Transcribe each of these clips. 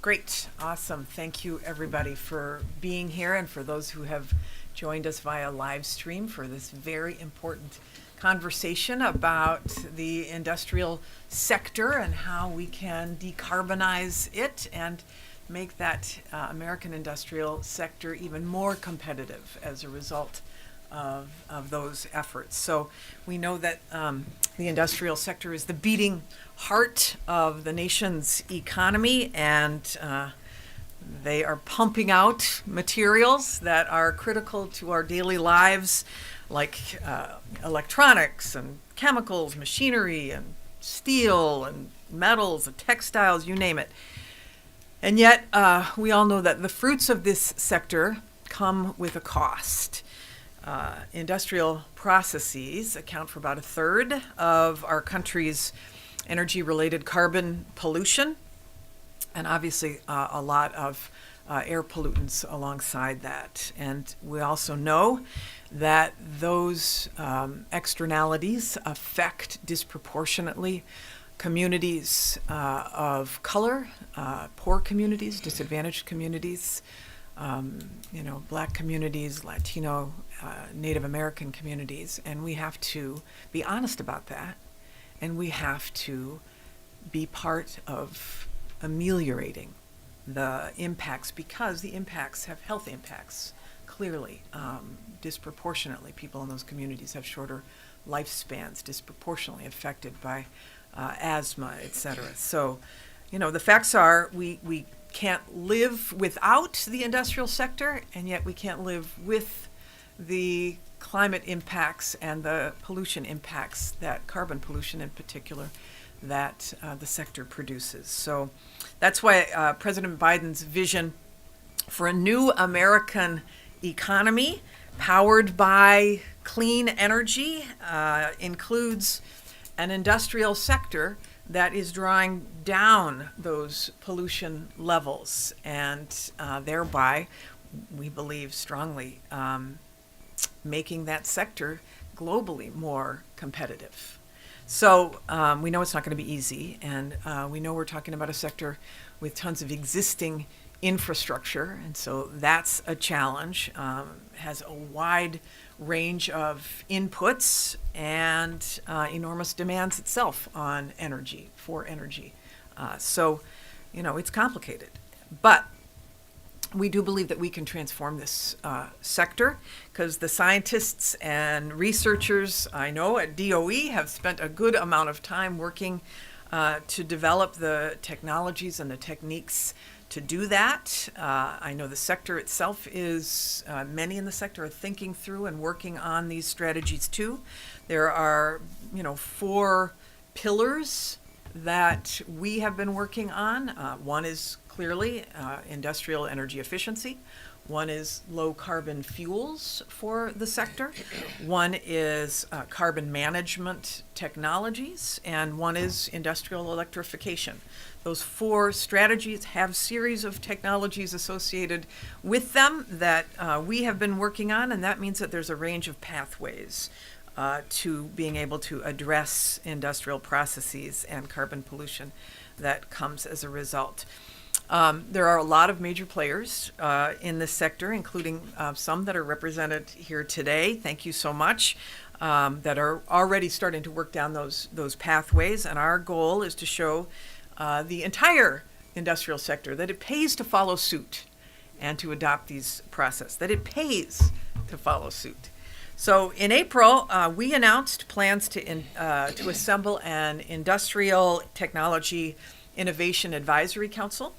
Great. Awesome. Thank you, everybody, for being here and for those who have joined us via live stream for this very important conversation about the industrial sector and how we can decarbonize it and make that American industrial sector even more competitive as a result of those efforts. So we know that the industrial sector is the beating heart of the nation's economy, and they are pumping out materials that are critical to our daily lives, like electronics and chemicals, machinery and steel and metals and textiles, you name it. And yet we all know that the fruits of this sector come with a cost. Industrial processes account for about a third of our country's energy-related carbon pollution, and obviously a lot of air pollutants alongside that. And we also know that those externalities affect disproportionately communities of color, poor communities, disadvantaged communities, Black communities, Latino, Native American communities, and we have to be honest about that, and we have to be part of ameliorating the impacts, because the impacts have health impacts, clearly. Disproportionately, people in those communities have shorter lifespans, disproportionately affected by asthma, et cetera. So, the facts are we can't live without the industrial sector, and yet we can't live with the climate impacts and the pollution impacts, that carbon pollution in particular, that the sector produces. So that's why President Biden's vision for a new American economy powered by clean energy includes an industrial sector that is drawing down those pollution levels and thereby, we believe strongly, making that sector globally more competitive. So we know it's not going to be easy, and we know we're talking about a sector with tons of existing infrastructure, and so that's a challenge. Has a wide range of inputs and enormous demands itself on energy, for energy. So it's complicated. But we do believe that we can transform this sector, because the scientists and researchers I know at DOE have spent a good amount of time working to develop the technologies and the techniques to do that. I know the sector itself is, many in the sector are thinking through and working on these strategies too. There are, 4 pillars that we have been working on. One is clearly industrial energy efficiency. One is low carbon fuels for the sector. One is carbon management technologies, and one is industrial electrification. Those 4 strategies have series of technologies associated with them that we have been working on, and that means that there's a range of pathways to being able to address industrial processes and carbon pollution that comes as a result. There are a lot of major players in this sector, including some that are represented here today. Thank you so much. That are already starting to work down those pathways, and our goal is to show the entire industrial sector that it pays to follow suit and to adopt these processes, that it pays to follow suit. So in April, we announced plans to assemble an Industrial Technology Innovation Advisory Council.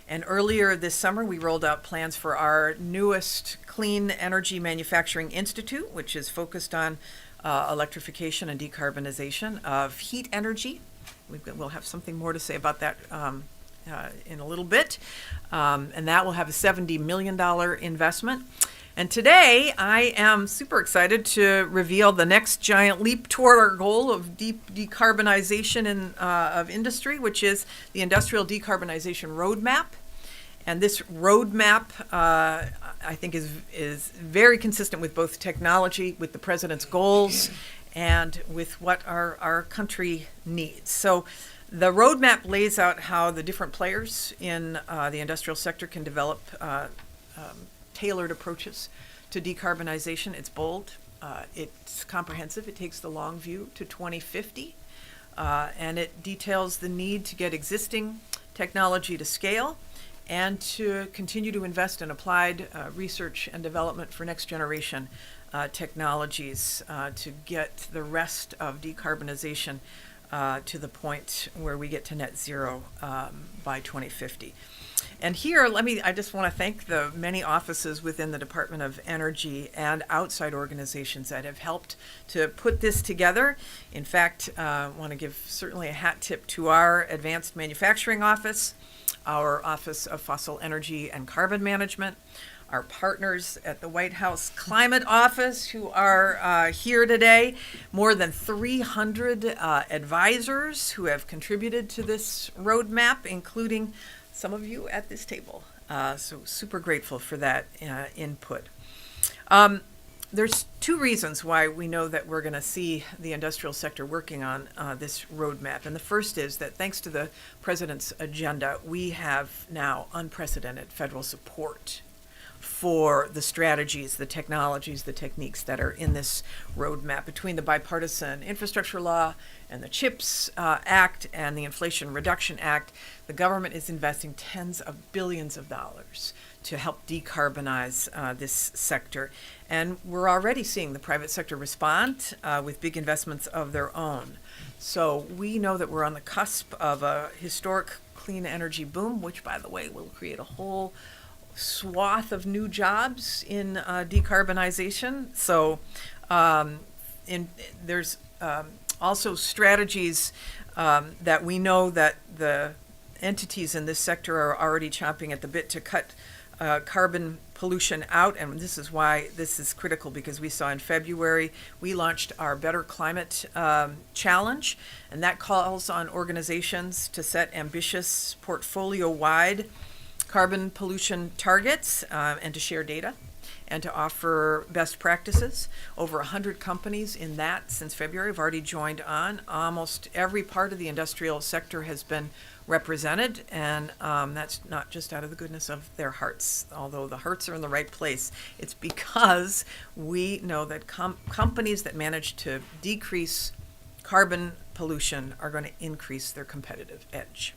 And earlier this summer, we rolled out plans for our newest Clean Energy Manufacturing Institute, which is focused on electrification and decarbonization of heat energy. We'll have something more to say about that in a little bit. And that will have a $70 million investment. And today, I am super excited to reveal the next giant leap toward our goal of decarbonization of industry, which is the Industrial Decarbonization Roadmap. And this roadmap, I think, is very consistent with both technology, with the president's goals, and with what our country needs. So The roadmap lays out how the different players in the industrial sector can develop tailored approaches to decarbonization. It's bold, it's comprehensive, it takes the long view to 2050, and it details the need to get existing technology to scale and to continue to invest in applied research and development for next generation technologies to get the rest of decarbonization to the point where we get to net zero by 2050. And here, I just want to thank the many offices within the Department of Energy and outside organizations that have helped to put this together. In fact, I want to give certainly a hat tip to our Advanced Manufacturing Office, our Office of Fossil Energy and Carbon Management, our partners at the White House Climate Office who are here today, more than 300 advisors who have contributed to this roadmap, including some of you at this table. So super grateful for that input. There's two reasons why we know that we're going to see the industrial sector working on this roadmap. And the first is that thanks to the President's agenda, we have now unprecedented federal support for the strategies, the technologies, the techniques that are in this roadmap. Between the bipartisan infrastructure law and the CHIPS Act and the Inflation Reduction Act, the government is investing tens of billions of dollars to help decarbonize this sector. And we're already seeing the private sector respond with big investments of their own. So we know that we're on the cusp of a historic clean energy boom, which, by the way, will create a whole swath of new jobs in decarbonization. So there's also strategies that we know that the entities in this sector are already chomping at the bit to cut carbon pollution out, and this is why this is critical, because we saw in February we launched our Better Climate Challenge, and that calls on organizations to set ambitious portfolio-wide carbon pollution targets and to share data and to offer best practices. Over 100 companies in that since February have already joined on. Almost every part of the industrial sector has been represented, and that's not just out of the goodness of their hearts, although the hearts are in the right place. It's because we know that companies that manage to decrease carbon pollution are going to increase their competitive edge.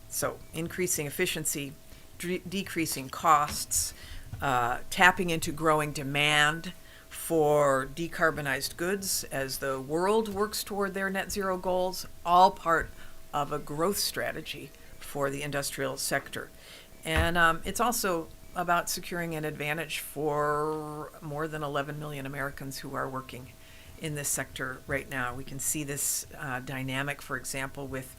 So increasing efficiency, decreasing costs, tapping into growing demand for decarbonized goods as the world works toward their net zero goals, all part of a growth strategy for the industrial sector. And it's also about securing an advantage for more than 11 million Americans who are working in this sector right now. We can see this dynamic, for example, with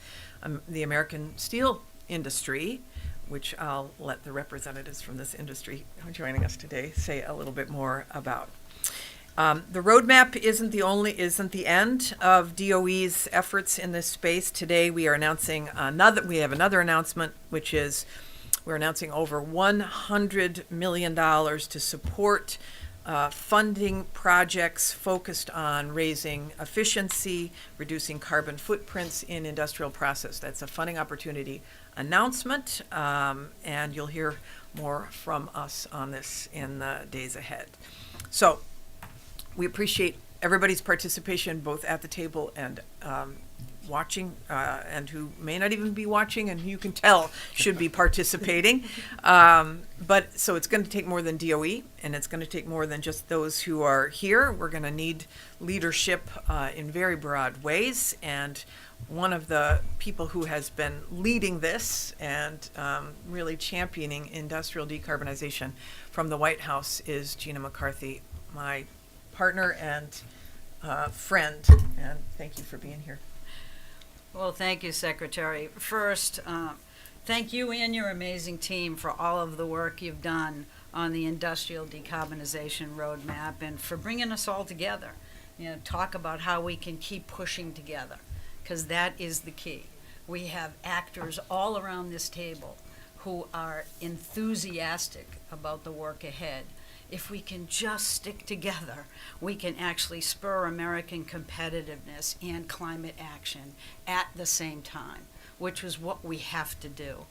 the American steel industry, which I'll let the representatives from this industry joining us today say a little bit more about. The roadmap isn't the end of DOE's efforts in this space. Today we are announcing another announcement, which is we're announcing over $100 million to support funding projects focused on raising efficiency, reducing carbon footprints in industrial process. That's a funding opportunity announcement, and you'll hear more from us on this in the days ahead. So we appreciate everybody's participation, both at the table and watching, and who may not even be watching, and who you can tell should be participating. But so it's going to take more than DOE, and it's going to take more than just those who are here. We're going to need leadership in very broad ways, and one of the people who has been leading this and really championing industrial decarbonization from the White House is Gina McCarthy, my partner and friend, and thank you for being here. Well, thank you, Secretary. First, thank you and your amazing team for all of the work you've done on the Industrial Decarbonization Roadmap and for bringing us all together. Talk about how we can keep pushing together, because that is the key. We have actors all around this table who are enthusiastic about the work ahead. if we can just stick together, we can actually spur American competitiveness and climate action at the same time, which is what we have to do.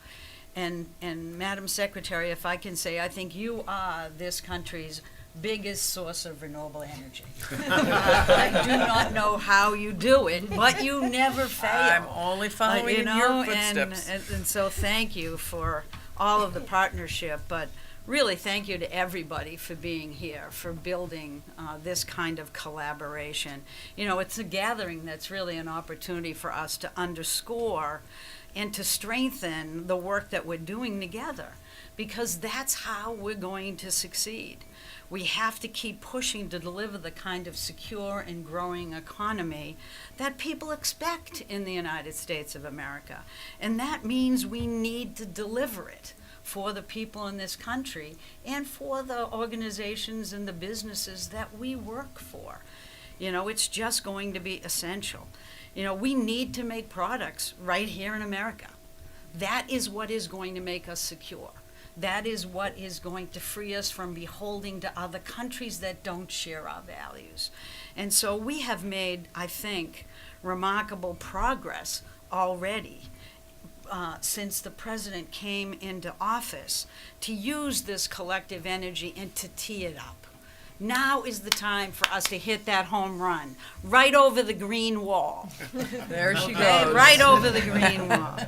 And Madam Secretary, if I can say, I think you are this country's biggest source of renewable energy. I do not know how you do it, but you never fail. I'm only following in your footsteps. And so thank you for all of the partnership, but really thank you to everybody for being here, for building this kind of collaboration. You know, it's a gathering that's really an opportunity for us to underscore and to strengthen the work that we're doing together, because that's how we're going to succeed. We have to keep pushing to deliver the kind of secure and growing economy that people expect in the United States of America. And that means we need to deliver it for the people in this country and for the organizations and the businesses that we work for. You know, it's just going to be essential. You know, we need to make products right here in America. That is what is going to make us secure. That is what is going to free us from beholding to other countries that don't share our values. And so we have made, I think, remarkable progress already since the president came into office to use this collective energy and to tee it up. Now is the time for us to hit that home run right over the green wall. There she Okay, goes. right over the green wall.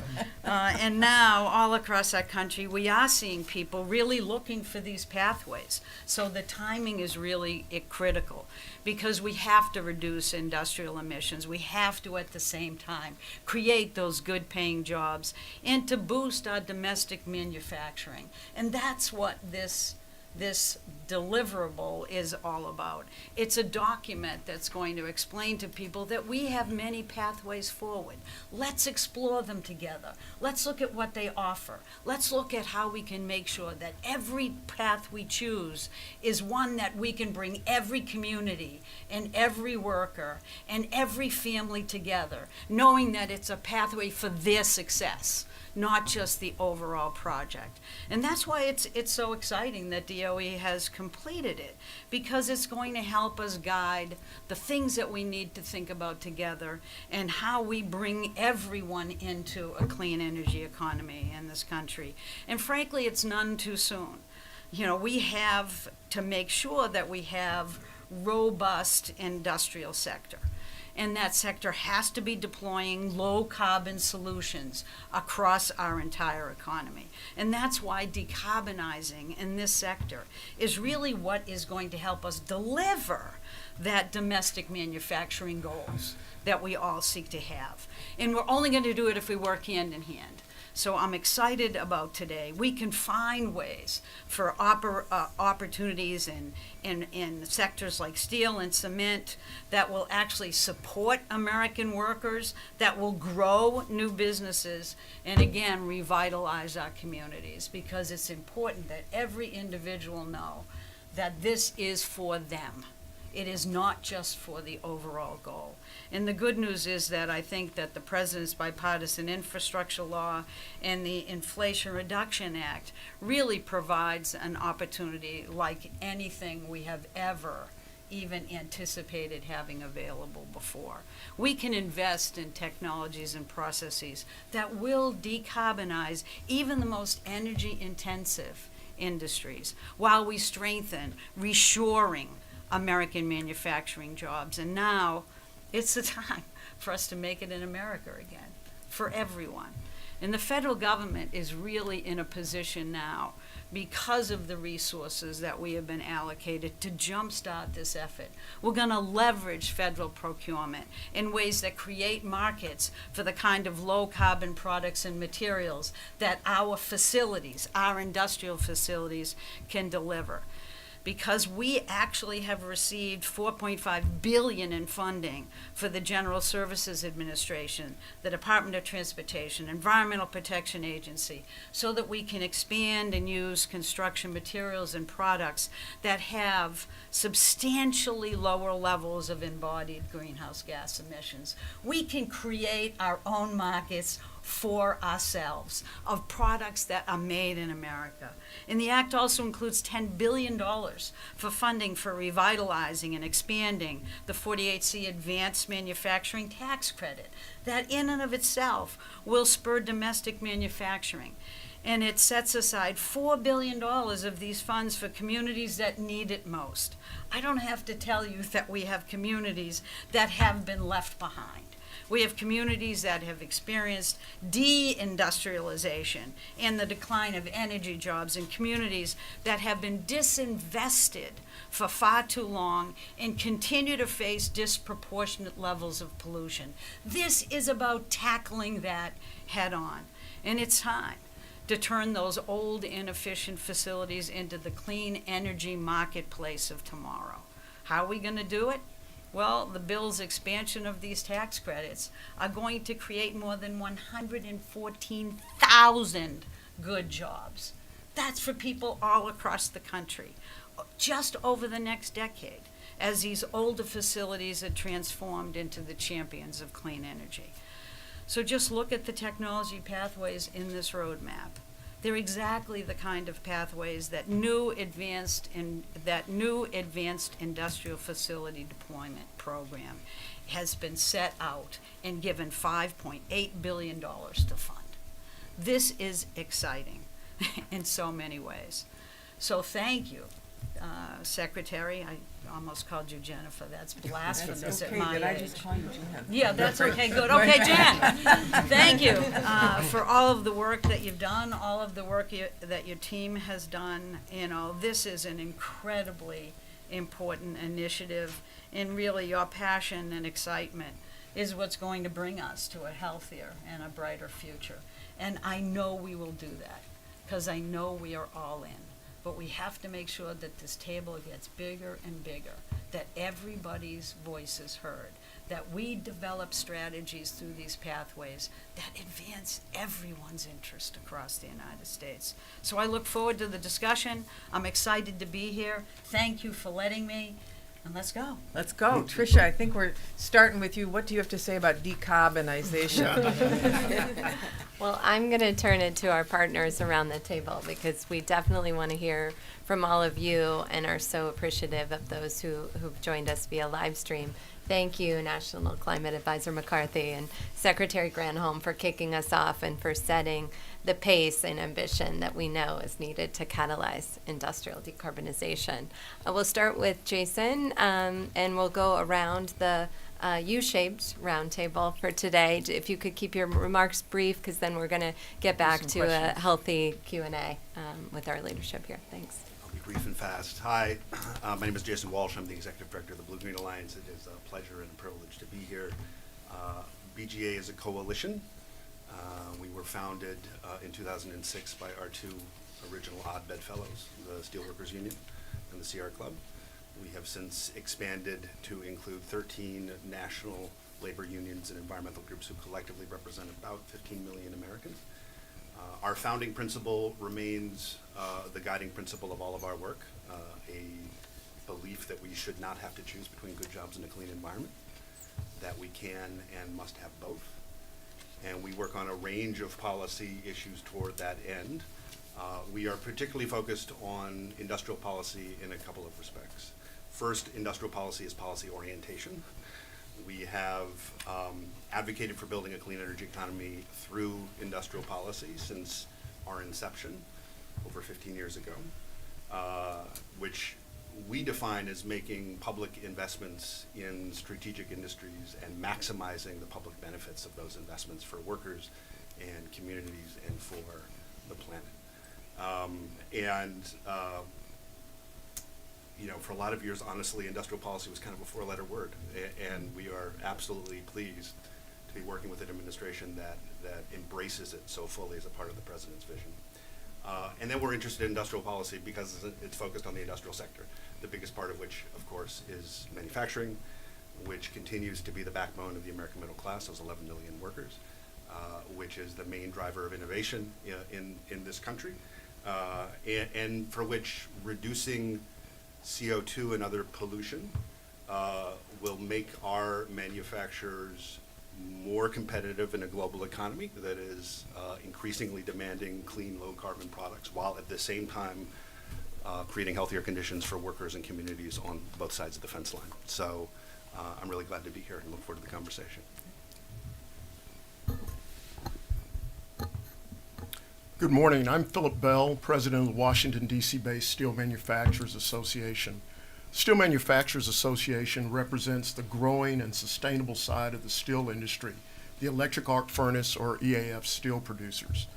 And now, all across our country, we are seeing people really looking for these pathways. So the timing is really critical, because we have to reduce industrial emissions. We have to, at the same time, create those good-paying jobs and to boost our domestic manufacturing. And that's what this deliverable is all about. It's a document that's going to explain to people that we have many pathways forward. Let's explore them together. Let's look at what they offer. Let's look at how we can make sure that every path we choose is one that we can bring every community and every worker and every family together, knowing that it's a pathway for their success, not just the overall project. And that's why it's so exciting that DOE has completed it, because it's going to help us guide the things that we need to think about together and how we bring everyone into a clean energy economy in this country. And frankly, it's none too soon. You know, we have to make sure that we have robust industrial sector. And that sector has to be deploying low-carbon solutions across our entire economy. And that's why decarbonizing in this sector is really what is going to help us deliver that domestic manufacturing goals that we all seek to have. And we're only going to do it if we work hand in hand. So I'm excited about today. We can find ways for opportunities in sectors like steel and cement that will actually support American workers, that will grow new businesses, and again, revitalize our communities, because it's important that every individual know that this is for them. It is not just for the overall goal. And the good news is that I think that the President's bipartisan infrastructure law and the Inflation Reduction Act really provides an opportunity like anything we have ever even anticipated having available before. We can invest in technologies and processes that will decarbonize even the most energy-intensive industries, while we strengthen reshoring American manufacturing jobs. And now it's the time for us to make it in America again, for everyone. And the federal government is really in a position now, because of the resources that we have been allocated, to jumpstart this effort. We're going to leverage federal procurement in ways that create markets for the kind of low-carbon products and materials that our facilities, our industrial facilities, can deliver. Because we actually have received $4.5 billion in funding for the General Services Administration, the Department of Transportation, Environmental Protection Agency, so that we can expand and use construction materials and products that have substantially lower levels of embodied greenhouse gas emissions. We can create our own markets for ourselves of products that are made in America. And the act also includes $10 billion for funding for revitalizing and expanding the 48C Advanced Manufacturing Tax Credit. That in and of itself will spur domestic manufacturing. And it sets aside $4 billion of these funds for communities that need it most. I don't have to tell you that we have communities that have been left behind. We have communities that have experienced deindustrialization and the decline of energy jobs, and communities that have been disinvested for far too long and continue to face disproportionate levels of pollution. This is about tackling that head on, and it's time to turn those old, inefficient facilities into the clean energy marketplace of tomorrow. How are we going to do it? Well, the bill's expansion of these tax credits are going to create more than 114,000 good jobs. That's for people all across the country, just over the next decade, as these older facilities are transformed into the champions of clean energy. So just look at the technology pathways in this roadmap. They're exactly the kind of pathways that new advanced industrial facility deployment program has been set out and given $5.8 billion to fund. This is exciting in so many ways. So thank you, Secretary. I almost called you Jennifer. That's blasphemous That's okay. at my Did age. I just call you Gina? Yeah, that's okay, good. Okay, Jen, thank you for all of the work that you've done, all of the work that your team has done. You know, this is an incredibly important initiative, and really your passion and excitement is what's going to bring us to a healthier and a brighter future. And I know we will do that, because I know we are all in. But we have to make sure that this table gets bigger and bigger, that everybody's voice is heard, that we develop strategies through these pathways that advance everyone's interest across the United States. So I look forward to the discussion. I'm excited to be here. Thank you for letting me, and let's go. Let's go. Tricia, I think we're starting with you. What do you have to say about decarbonization? Well, I'm going to turn it to our partners around the table, because we definitely want to hear from all of you and are so appreciative of those who've joined us via live stream. Thank you, National Climate Advisor McCarthy and Secretary Granholm, for kicking us off and for setting the pace and ambition that we know is needed to catalyze industrial decarbonization. We'll start with Jason, and we'll go around the U-shaped roundtable for today. If you could keep your remarks brief, because then we're going to get back to a healthy Q&A with our leadership here. Thanks. I'll be brief and fast. Hi, my name is Jason Walsh. I'm the Executive Director of the Blue Green Alliance. It is a pleasure and a privilege to be here. BGA is a coalition. We were founded in 2006 by our two original odd-bed fellows, the Steelworkers Union and the CR Club. We have since expanded to include 13 national labor unions and environmental groups who collectively represent about 15 million Americans. Our founding principle remains the guiding principle of all of our work, a belief that we should not have to choose between good jobs and a clean environment, that we can and must have both. And we work on a range of policy issues toward that end. We are particularly focused on industrial policy in a couple of respects. First, industrial policy is policy orientation. We have advocated for building a clean energy economy through industrial policy since our inception over 15 years ago, which we define as making public investments in strategic industries and maximizing the public benefits of those investments for workers and communities and for the planet. You know, for a lot of years, honestly, industrial policy was kind of a four-letter word, and we are absolutely pleased to be working with an administration that embraces it so fully as a part of the president's vision. And then we're interested in industrial policy because it's focused on the industrial sector, the biggest part of which, of course, is manufacturing, which continues to be the backbone of the American middle class, those 11 million workers, which is the main driver of innovation in this country, and for which reducing CO2 and other pollution will make our manufacturers more competitive in a global economy that is increasingly demanding clean, low-carbon products, while at the same time creating healthier conditions for workers and communities on both sides of the fence line. So I'm really glad to be here and look forward to the conversation. Good morning. I'm Philip Bell, president of the Washington, D.C.-based Steel Manufacturers Association. Steel Manufacturers Association represents the growing and sustainable side of the steel industry, the electric arc furnace or EAF steel producers.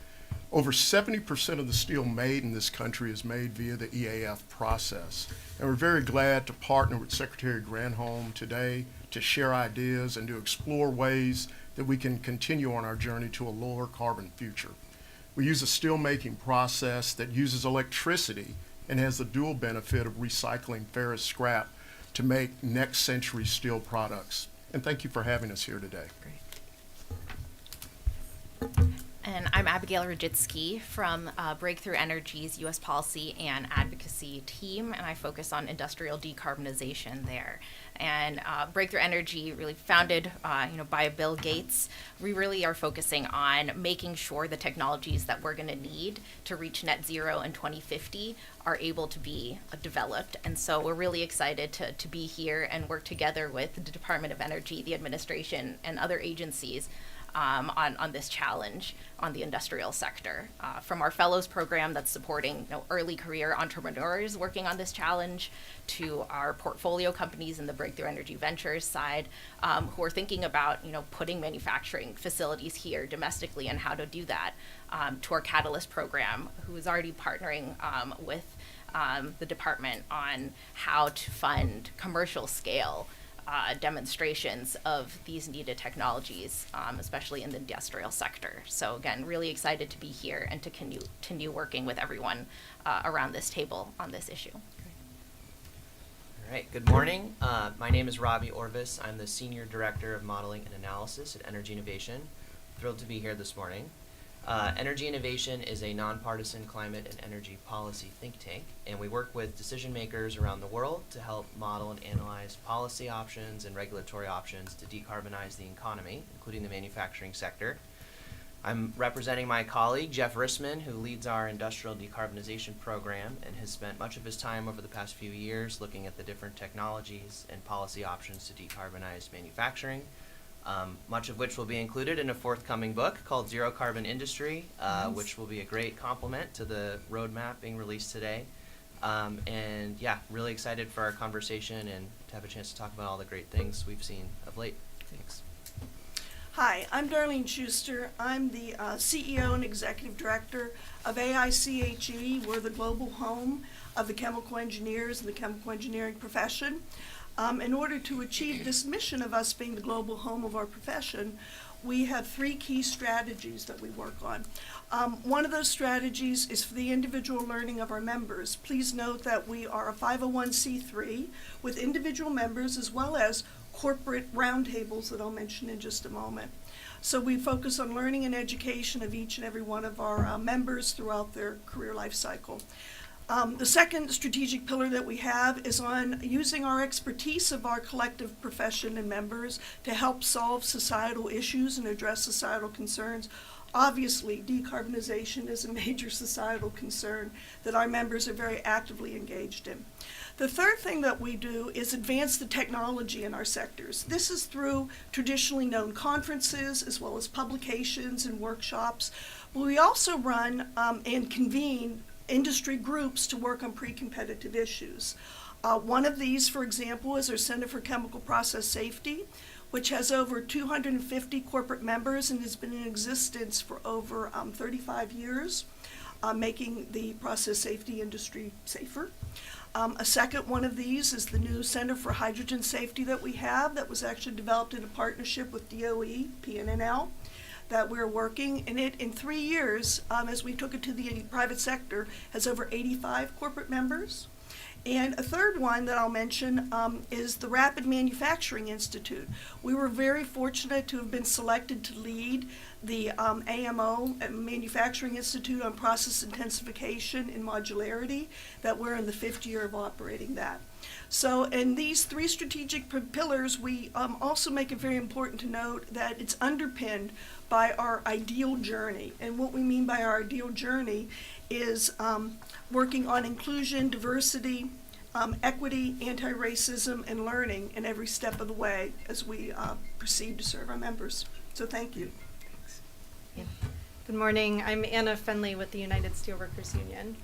Over 70% of the steel made in this country is made via the EAF process. And we're very glad to partner with Secretary Granholm today to share ideas and to explore ways that we can continue on our journey to a lower carbon future. We use a steel making process that uses electricity and has the dual benefit of recycling ferrous scrap to make next century steel products. And thank you for having us here today. And I'm Abigail Rajitsky from Breakthrough Energy's U.S. Policy and Advocacy team, and I focus on industrial decarbonization there. And Breakthrough Energy, really founded by Bill Gates, we really are focusing on making sure the technologies that we're going to need to reach net zero in 2050 are able to be developed. And so we're really excited to be here and work together with the Department of Energy, the administration, and other agencies on this challenge on the industrial sector. From our fellows program that's supporting early career entrepreneurs working on this challenge, to our portfolio companies in the Breakthrough Energy Ventures side who are thinking about putting manufacturing facilities here domestically and how to do that, to our Catalyst program, who is already partnering with the department on how to fund commercial scale demonstrations of these needed technologies, especially in the industrial sector. So again, really excited to be here and to continue working with everyone around this table on this issue. All right, good morning. My name is Robbie Orvis. I'm the Senior Director of Modeling and Analysis at Energy Innovation. Thrilled to be here this morning. Energy Innovation is a nonpartisan climate and energy policy think tank, and we work with decision makers around the world to help model and analyze policy options and regulatory options to decarbonize the economy, including the manufacturing sector. I'm representing my colleague, Jeff Rissman, who leads our industrial decarbonization program and has spent much of his time over the past few years looking at the different technologies and policy options to decarbonize manufacturing. Much of which will be included in a forthcoming book called Zero Carbon Industry, which will be a great complement to the roadmap being released today. And yeah, really excited for our conversation and to have a chance to talk about all the great things we've seen of late. Thanks. Hi, I'm Darlene Schuster. I'm the CEO and Executive Director of AICHE. We're the global home of the chemical engineers and the chemical engineering profession. In order to achieve this mission of us being the global home of our profession, we have 3 key strategies that we work on. One of those strategies is for the individual learning of our members. Please note that we are a 501c3 with individual members as well as corporate roundtables that I'll mention in just a moment. So we focus on learning and education of each and every one of our members throughout their career life cycle. The second strategic pillar that we have is on using our expertise of our collective profession and members to help solve societal issues and address societal concerns. Obviously, decarbonization is a major societal concern that our members are very actively engaged in. The third thing that we do is advance the technology in our sectors. This is through traditionally known conferences as well as publications and workshops. But we also run and convene industry groups to work on pre-competitive issues. One of these, for example, is our Center for Chemical Process Safety, which has over 250 corporate members and has been in existence for over 35 years, making the process safety industry safer. A second one of these is the new Center for Hydrogen Safety that we have that was actually developed in a partnership with DOE, PNNL, that we're working, and it in 3 years, as we took it to the private sector, has over 85 corporate members. And a third one that I'll mention is the Rapid Manufacturing Institute. We were very fortunate to have been selected to lead the AMO, Manufacturing Institute on Process Intensification and Modularity, that we're in the 5th year of operating that. So in these three strategic pillars, we also make it very important to note that it's underpinned by our ideal journey. And what we mean by our ideal journey is working on inclusion, diversity, equity, anti-racism, and learning in every step of the way as we proceed to serve our members. So thank you. Good morning. I'm Anna Fenley with the United Steelworkers Union.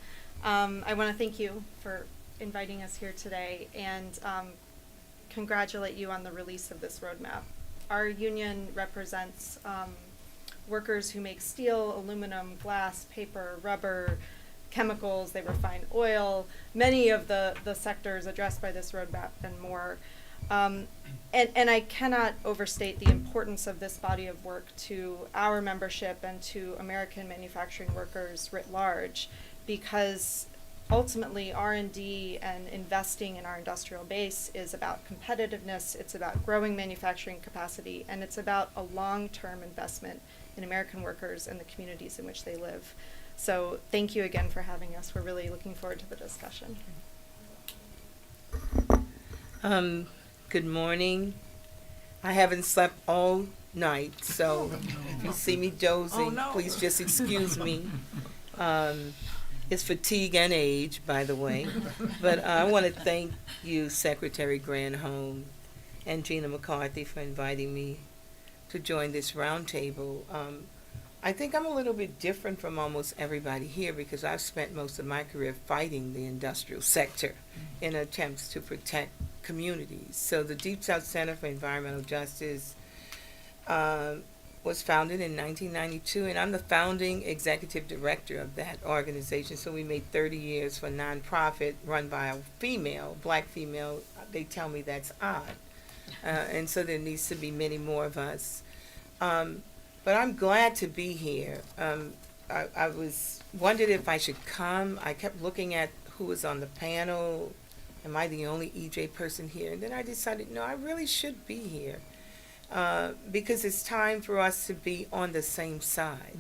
I want to thank you for inviting us here today and congratulate you on the release of this roadmap. Our union represents workers who make steel, aluminum, glass, paper, rubber, chemicals, they refine oil, many of the sectors addressed by this roadmap and more. And I cannot overstate the importance of this body of work to our membership and to American manufacturing workers writ large, because ultimately R&D and investing in our industrial base is about competitiveness, it's about growing manufacturing capacity, and it's about a long-term investment in American workers and the communities in which they live. So thank you again for having us. We're really looking forward to the discussion. Good morning. I haven't slept all night, so if you see me dozing, please just excuse me. It's fatigue and age, by the way. But I want to thank you, Secretary Granholm and Gina McCarthy, for inviting me to join this roundtable. I think I'm a little bit different from almost everybody here because I've spent most of my career fighting the industrial sector in attempts to protect communities. So the Deep South Center for Environmental Justice was founded in 1992, and I'm the founding executive director of that organization. So we made 30 years for a nonprofit run by a female, black female. They tell me that's odd. And so there needs to be many more of us. But I'm glad to be here. I wondered if I should come. I kept looking at who was on the panel. Am I the only EJ person here? And then I decided, no, I really should be here. Because it's time for us to be on the same side.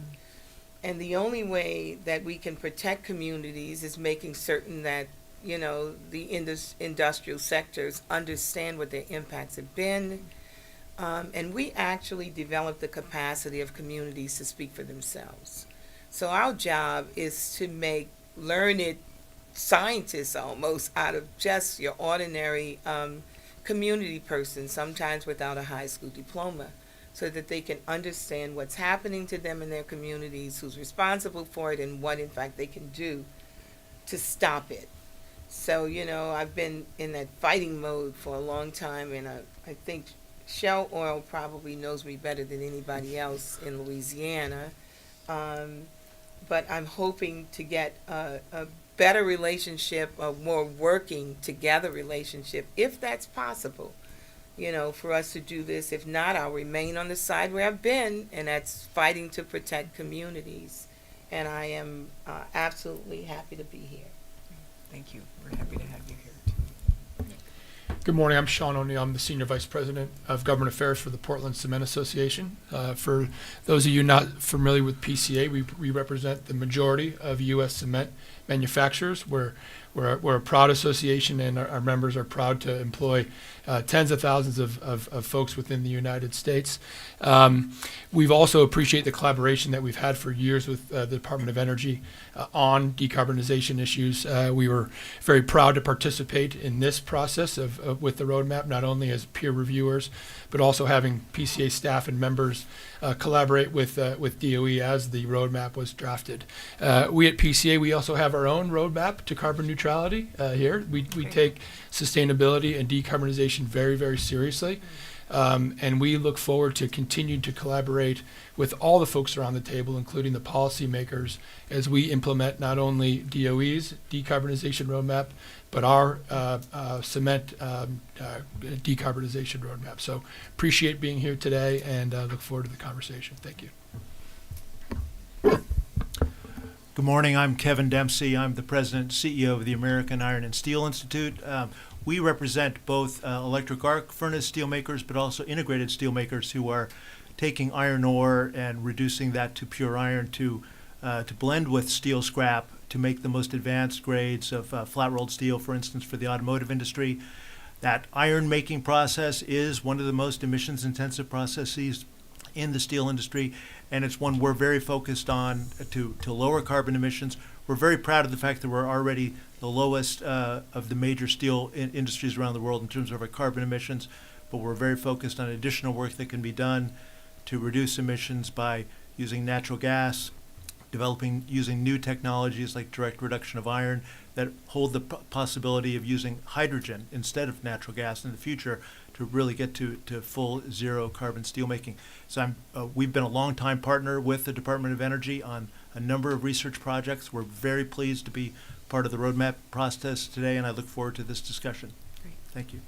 And the only way that we can protect communities is making certain that, you know, the industrial sectors understand what their impacts have been. And we actually develop the capacity of communities to speak for themselves. So our job is to make learned scientists almost out of just your ordinary community person, sometimes without a high school diploma, so that they can understand what's happening to them in their communities, who's responsible for it, and what in fact they can do to stop it. So, you know, I've been in that fighting mode for a long time, and I think Shell Oil probably knows me better than anybody else in Louisiana. But I'm hoping to get a better relationship, a more working together relationship, if that's possible, you know, for us to do this. If not, I'll remain on the side where I've been, and that's fighting to protect communities. And I am absolutely happy to be here. Thank you. We're happy to have you here. Good morning. I'm Sean O'Neill. I'm the Senior Vice President of Government Affairs for the Portland Cement Association. For those of you not familiar with PCA, we represent the majority of U.S. cement manufacturers. We're a proud association, and our members are proud to employ tens of thousands of folks within the United States. We've also appreciate the collaboration that we've had for years with the Department of Energy on decarbonization issues. We were very proud to participate in this process with the roadmap, not only as peer reviewers, but also having PCA staff and members collaborate with DOE as the roadmap was drafted. We at PCA, we also have our own roadmap to carbon neutrality here. We take sustainability and decarbonization very, very seriously. And we look forward to continuing to collaborate with all the folks around the table, including the policymakers, as we implement not only DOE's decarbonization roadmap, but our cement decarbonization roadmap. So appreciate being here today, and look forward to the conversation. Thank you. Good morning. I'm Kevin Dempsey. I'm the President and CEO of the American Iron and Steel Institute. We represent both electric arc furnace steelmakers, but also integrated steelmakers who are taking iron ore and reducing that to pure iron to blend with steel scrap to make the most advanced grades of flat-rolled steel, for instance, for the automotive industry. That iron-making process is one of the most emissions-intensive processes in the steel industry, and it's one we're very focused on to lower carbon emissions. We're very proud of the fact that we're already the lowest of the major steel industries around the world in terms of our carbon emissions, but we're very focused on additional work that can be done to reduce emissions by using natural gas, using new technologies like direct reduction of iron that hold the possibility of using hydrogen instead of natural gas in the future to really get to full zero carbon steelmaking. So we've been a long-time partner with the Department of Energy on a number of research projects. We're very pleased to be part of the roadmap process today, and I look forward to this discussion. Great. Thank you.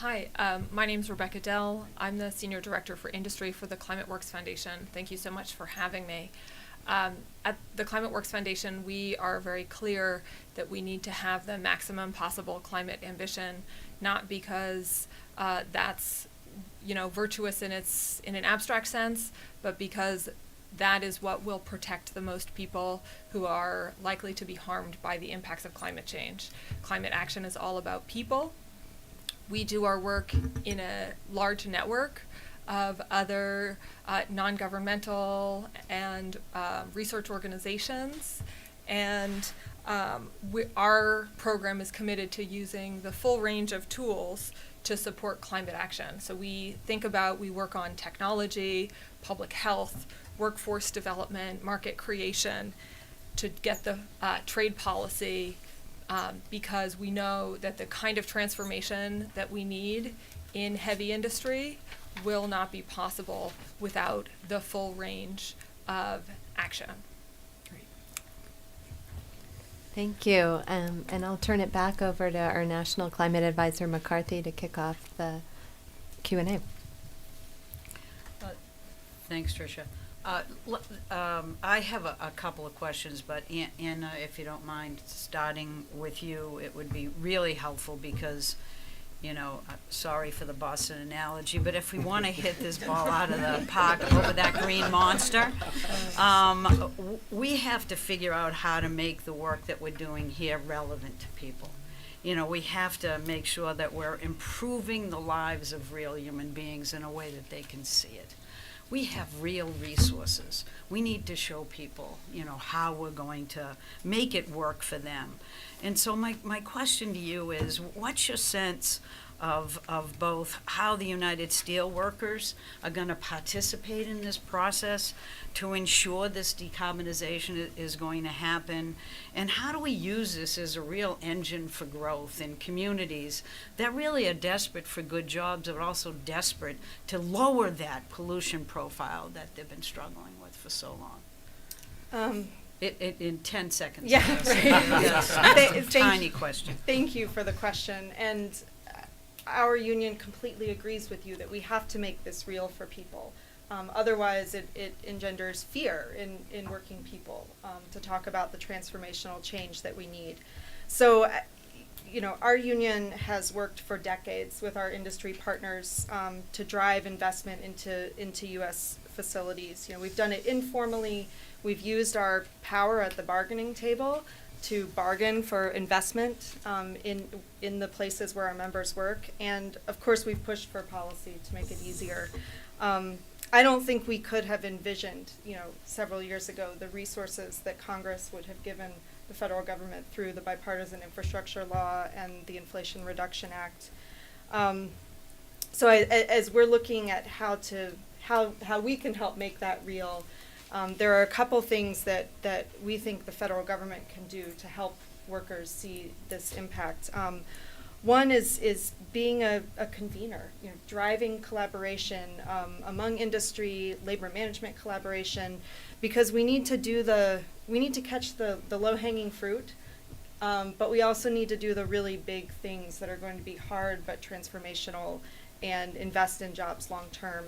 Hi, my name is Rebecca Dell. I'm the Senior Director for Industry for the Climate Works Foundation. Thank you so much for having me. At the Climate Works Foundation, we are very clear that we need to have the maximum possible climate ambition, not because that's virtuous in an abstract sense, but because that is what will protect the most people who are likely to be harmed by the impacts of climate change. Climate action is all about people. We do our work in a large network of other non-governmental and research organizations, and our program is committed to using the full range of tools to support climate action. So we work on technology, public health, workforce development, market creation, to get the trade policy, because we know that the kind of transformation that we need in heavy industry will not be possible without the full range of action. Thank you. And I'll turn it back over to our National Climate Advisor, McCarthy, to kick off the Q&A. Thanks, Tricia. I have a couple of questions, but Anna, if you don't mind starting with you, it would be really helpful because, sorry for the Boston analogy, but if we want to hit this ball out of the park over that green monster, we have to figure out how to make the work that we're doing here relevant to people. We have to make sure that we're improving the lives of real human beings in a way that they can see it. We have real resources. We need to show people, how we're going to make it work for them. And so my question to you is, what's your sense of both how the United Steelworkers are going to participate in this process to ensure this decarbonization is going to happen, and how do we use this as a real engine for growth in communities that really are desperate for good jobs, but also desperate to lower that pollution profile that they've been struggling with for so long? In 10 seconds. Yeah, right. Tiny question. Thank you for the question. And our union completely agrees with you that we have to make this real for people. Otherwise, it engenders fear in working people to talk about the transformational change that we need. So, our union has worked for decades with our industry partners to drive investment into U.S. facilities. We've done it informally. We've used our power at the bargaining table to bargain for investment in the places where our members work, and of course we've pushed for policy to make it easier. I don't think we could have envisioned, several years ago, the resources that Congress would have given the federal government through the Bipartisan Infrastructure Law and the Inflation Reduction Act. So as we're looking at how we can help make that real, there are a couple things that we think the federal government can do to help workers see this impact. One is being a convener, driving collaboration among industry, labor management collaboration, because we need to catch the low-hanging fruit, but we also need to do the really big things that are going to be hard but transformational and invest in jobs long term.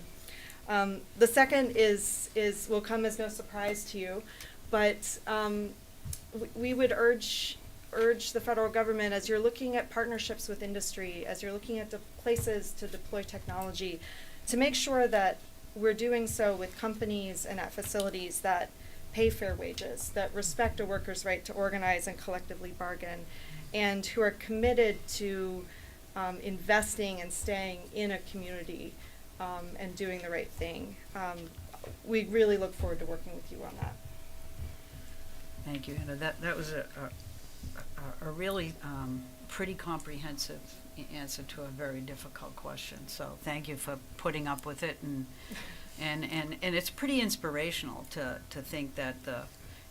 The second will come as no surprise to you, but we would urge the federal government, as you're looking at partnerships with industry, as you're looking at places to deploy technology, to make sure that we're doing so with companies and at facilities that pay fair wages, that respect a worker's right to organize and collectively bargain, and who are committed to investing and staying in a community and doing the right thing. We really look forward to working with you on that. Thank you, Anna. That was a really pretty comprehensive answer to a very difficult question. So thank you for putting up with it, and it's pretty inspirational to think that the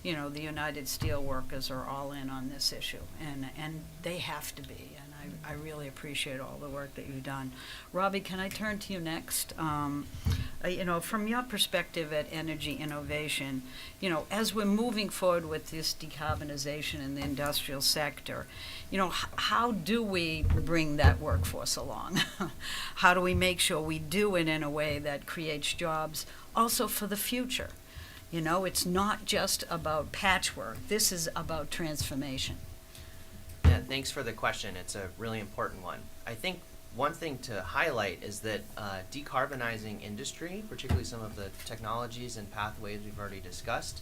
United Steelworkers are all in on this issue, and they have to be. And I really appreciate all the work that you've done. Robbie, can I turn to you next? From your perspective at Energy Innovation, as we're moving forward with this decarbonization in the industrial sector, how do we bring that workforce along? How do we make sure we do it in a way that creates jobs also for the future? It's not just about patchwork. This is about transformation. Yeah, thanks for the question. It's a really important one. I think one thing to highlight is that decarbonizing industry, particularly some of the technologies and pathways we've already discussed,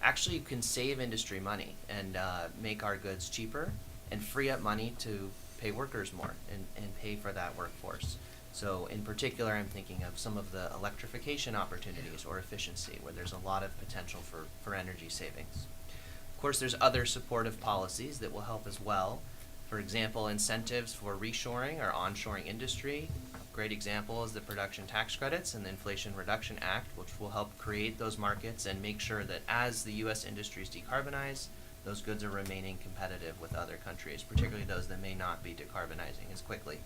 actually can save industry money and make our goods cheaper and free up money to pay workers more and pay for that workforce. So in particular, I'm thinking of some of the electrification opportunities or efficiency, where there's a lot of potential for energy savings. Of course, there's other supportive policies that will help as well. For example, incentives for reshoring or onshoring industry. Great example is the production tax credits and the Inflation Reduction Act, which will help create those markets and make sure that as the U.S. industries decarbonize, those goods are remaining competitive with other countries, particularly those that may not be decarbonizing as quickly.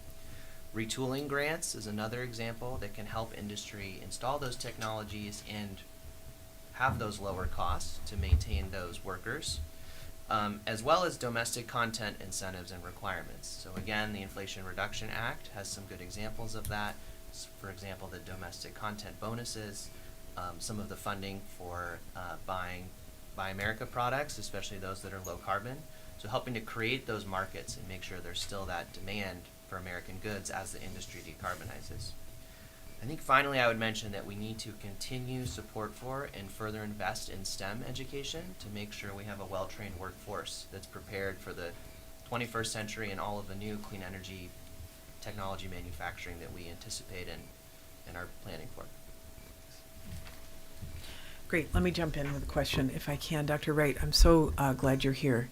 Retooling grants is another example that can help industry install those technologies and have those lower costs to maintain those workers, as well as domestic content incentives and requirements. So again, the Inflation Reduction Act has some good examples of that. For example, the domestic content bonuses, some of the funding for buying Buy America products, especially those that are low carbon. So helping to create those markets and make sure there's still that demand for American goods as the industry decarbonizes. I think finally I would mention that we need to continue support for and further invest in STEM education to make sure we have a well-trained workforce that's prepared for the 21st century and all of the new clean energy technology manufacturing that we anticipate and are planning for. Great. Let me jump in with a question, if I can. Dr. Wright, I'm so glad you're here.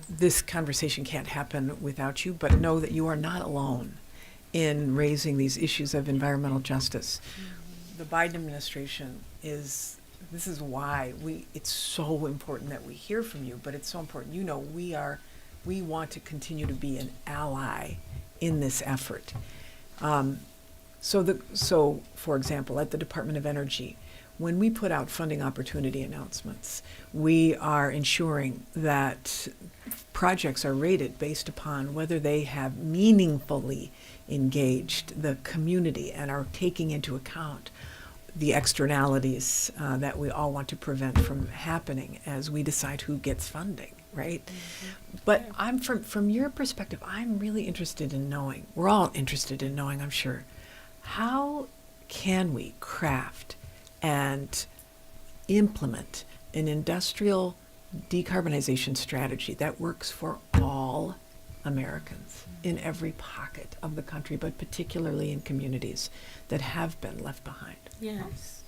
This conversation can't happen without you, but know that you are not alone in raising these issues of environmental justice. The Biden administration this is why it's so important that we hear from you, but it's so important. We want to continue to be an ally in this effort. So for example, at the Department of Energy, when we put out funding opportunity announcements, we are ensuring that projects are rated based upon whether they have meaningfully engaged the community and are taking into account the externalities that we all want to prevent from happening as we decide who gets funding, right? Mm-hmm. But from your perspective, I'm really interested in knowing, we're all interested in knowing, I'm sure, how can we craft and implement an industrial decarbonization strategy that works for all Americans in every pocket of the country, but particularly in communities that have been left behind? Yes.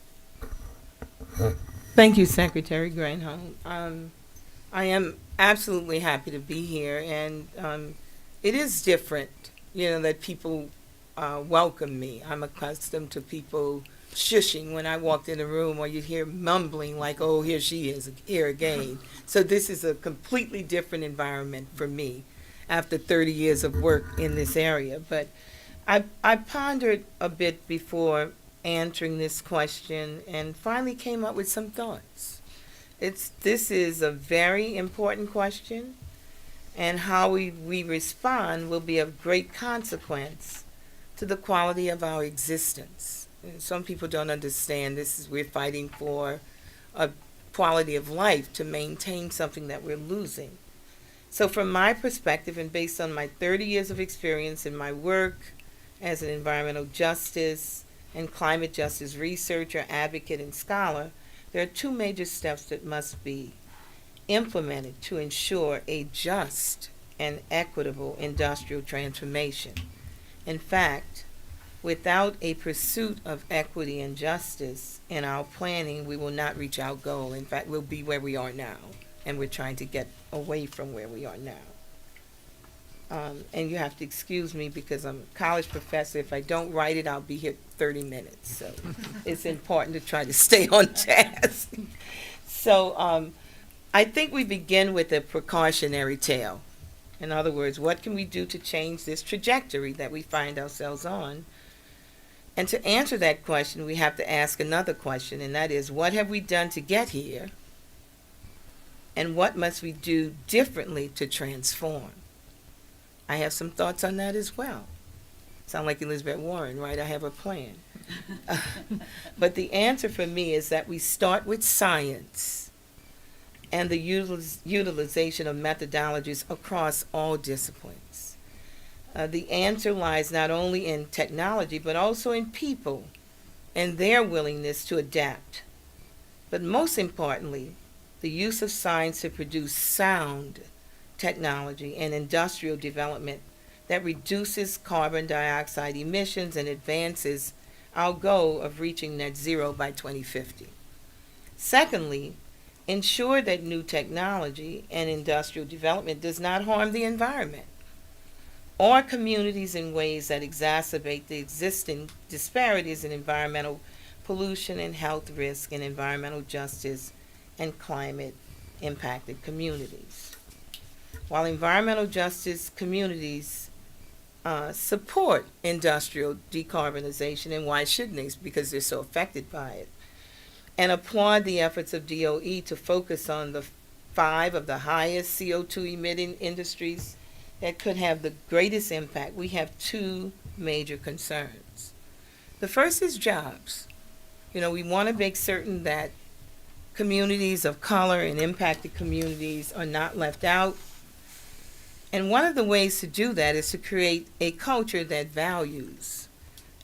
Thank you, Secretary Granholm. I am absolutely happy to be here, and it is different, that people welcome me. I'm accustomed to people shushing when I walked in the room, or you'd hear mumbling like, oh, here she is, here again. So this is a completely different environment for me after 30 years of work in this area. But I pondered a bit before answering this question and finally came up with some thoughts. This is a very important question, and how we respond will be of great consequence to the quality of our existence. Some people don't understand we're fighting for a quality of life to maintain something that we're losing. So from my perspective, and based on my 30 years of experience in my work as an environmental justice and climate justice researcher, advocate, and scholar, there are two major steps that must be implemented to ensure a just and equitable industrial transformation. In fact, without a pursuit of equity and justice in our planning, we will not reach our goal. In fact, we'll be where we are now, and we're trying to get away from where we are now. And you have to excuse me because I'm a college professor. If I don't write it, I'll be here 30 minutes. So it's important to try to stay on task. So I think we begin with a precautionary tale. In other words, what can we do to change this trajectory that we find ourselves on? And to answer that question, we have to ask another question, and that is, what have we done to get here? And what must we do differently to transform? I have some thoughts on that as well. Sound like Elizabeth Warren, right? I have a plan. But the answer for me is that we start with science and the utilization of methodologies across all disciplines. The answer lies not only in technology, but also in people and their willingness to adapt. But most importantly, the use of science to produce sound technology and industrial development that reduces carbon dioxide emissions and advances our goal of reaching net zero by 2050. Secondly, ensure that new technology and industrial development does not harm the environment or communities in ways that exacerbate the existing disparities in environmental pollution and health risk and environmental justice and climate impacted communities. While environmental justice communities support industrial decarbonization, and why shouldn't they? Because they're so affected by it, and applaud the efforts of DOE to focus on the 5 of the highest CO2 emitting industries that could have the greatest impact, we have 2 major concerns. The first is jobs. We want to make certain that communities of color and impacted communities are not left out. And one of the ways to do that is to create a culture that values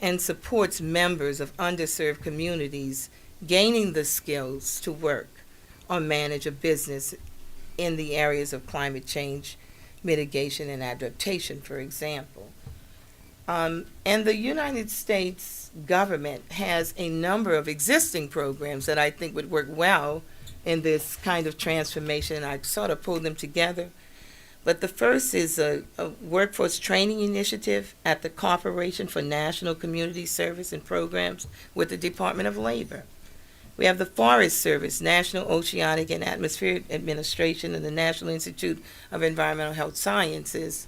and supports members of underserved communities gaining the skills to work or manage a business in the areas of climate change, mitigation, and adaptation, for example. And the United States government has a number of existing programs that I think would work well in this kind of transformation. I sort of pulled them together. But the first is a workforce training initiative at the Corporation for National Community Service and Programs with the Department of Labor. We have the Forest Service, National Oceanic and Atmospheric Administration, and the National Institute of Environmental Health Sciences,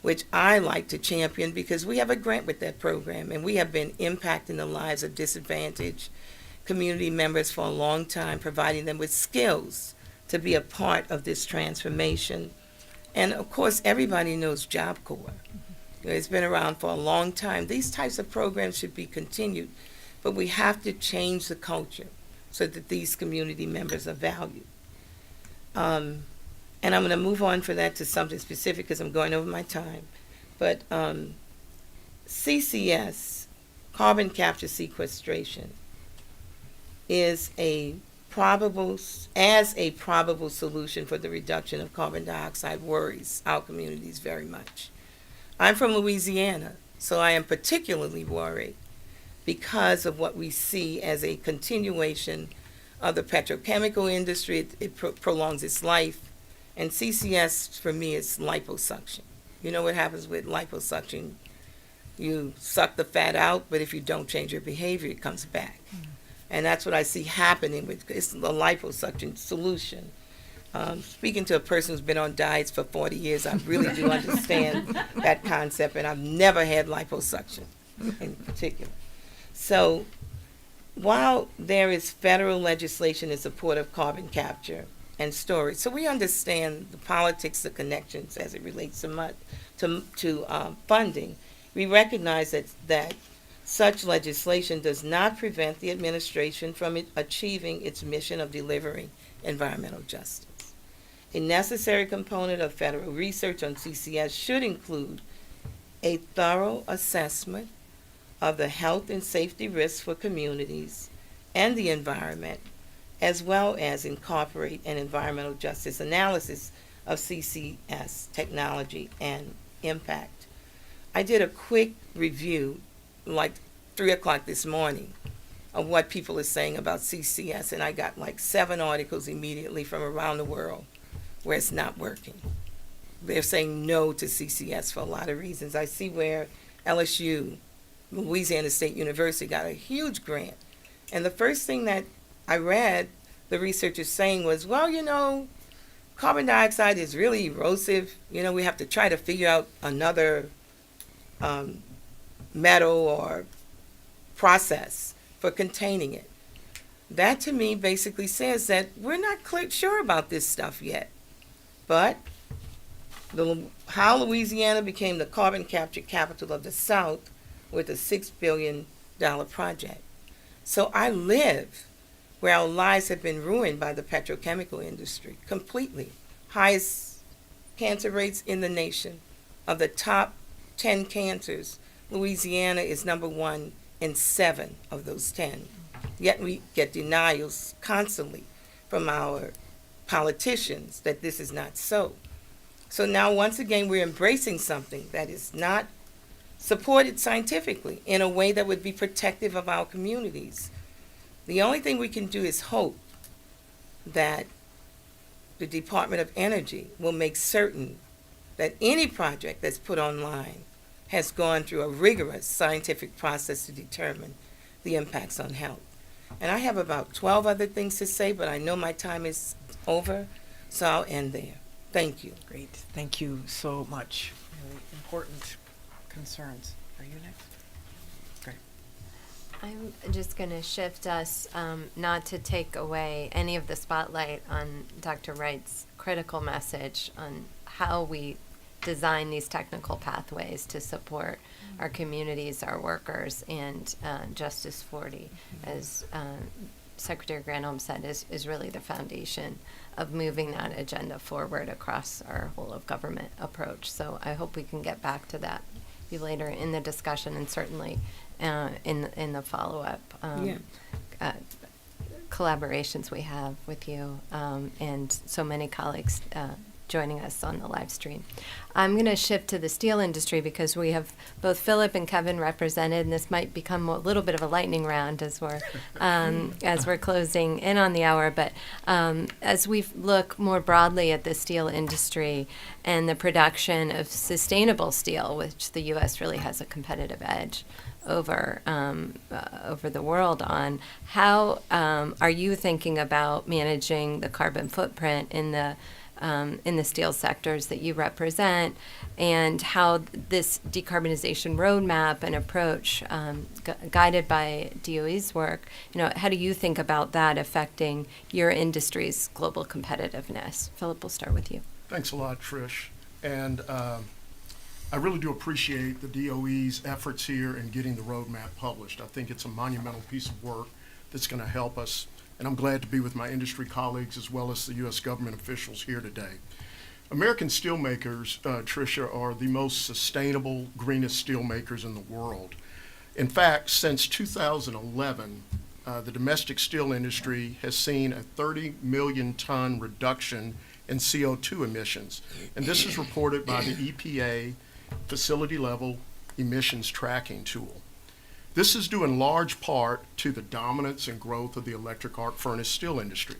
which I like to champion because we have a grant with that program, and we have been impacting the lives of disadvantaged community members for a long time, providing them with skills to be a part of this transformation. And of course, everybody knows Job Corps. It's been around for a long time. These types of programs should be continued, but we have to change the culture so that these community members are valued. And I'm going to move on for that to something specific because I'm going over my time. But CCS, carbon capture sequestration, is a probable solution for the reduction of carbon dioxide worries our communities very much. I'm from Louisiana, so I am particularly worried because of what we see as a continuation of the petrochemical industry. It prolongs its life, and CCS for me is liposuction. You know what happens with liposuction? You suck the fat out, but if you don't change your behavior, it comes back. And that's what I see happening with it's the liposuction solution. Speaking to a person who's been on diets for 40 years, I really do understand that concept, and I've never had liposuction in particular. So while there is federal legislation in support of carbon capture and storage, so we understand the politics, the connections as it relates to funding, we recognize that such legislation does not prevent the administration from achieving its mission of delivering environmental justice. A necessary component of federal research on CCS should include a thorough assessment of the health and safety risks for communities and the environment as well as incorporate an environmental justice analysis of CCS technology and impact. I did a quick review, like 3 o'clock this morning, of what people are saying about CCS, and I got like 7 articles immediately from around the world where it's not working. They're saying no to CCS for a lot of reasons. I see where LSU, Louisiana State University, got a huge grant. And the first thing that I read the researchers saying was, well, you know, carbon dioxide is really erosive. You know, we have to try to figure out another metal or process for containing it. That to me basically says that we're not sure about this stuff yet. But how Louisiana became the carbon capture capital of the South with a $6 billion project. So I live where our lives have been ruined by the petrochemical industry completely. Highest cancer rates in the nation. Of the top 10 cancers, Louisiana is number 1 in 7 of those 10. Yet we get denials constantly from our politicians that this is not so. So now once again we're embracing something that is not supported scientifically in a way that would be protective of our communities. The only thing we can do is hope that the Department of Energy will make certain that any project that's put online has gone through a rigorous scientific process to determine the impacts on health. And I have about 12 other things to say, but I know my time is over, so I'll end there. Thank you. Great. Thank you so much. Really important concerns. Are you next? Great. I'm just going to shift us not to take away any of the spotlight on Dr. Wright's critical message on how we design these technical pathways to support our communities, our workers, and Justice 40, as Secretary Granholm said, is really the foundation of moving that agenda forward across our whole of government approach. So I hope we can get back to that later in the discussion, and certainly in the follow-up collaborations we have with you and so many colleagues joining us on the live stream. I'm going to shift to the steel industry because we have both Philip and Kevin represented, and this might become a little bit of a lightning round as we're closing in on the hour. But as we look more broadly at the steel industry and the production of sustainable steel, which the U.S. really has a competitive edge over the world on, how are you thinking about managing the carbon footprint in the steel sectors that you represent, and how this decarbonization roadmap and approach, guided by DOE's work, how do you think about that affecting your industry's global competitiveness? Philip, we'll start with you. Thanks a lot, Trish. And I really do appreciate the DOE's efforts here in getting the roadmap published. I think it's a monumental piece of work that's going to help us. And I'm glad to be with my industry colleagues as well as the U.S. government officials here today. American steelmakers, Tricia, are the most sustainable, greenest steelmakers in the world. In fact, since 2011, the domestic steel industry has seen a 30 million ton reduction in CO2 emissions. And this is reported by the EPA facility level emissions tracking tool. This is due in large part to the dominance and growth of the electric arc furnace steel industry.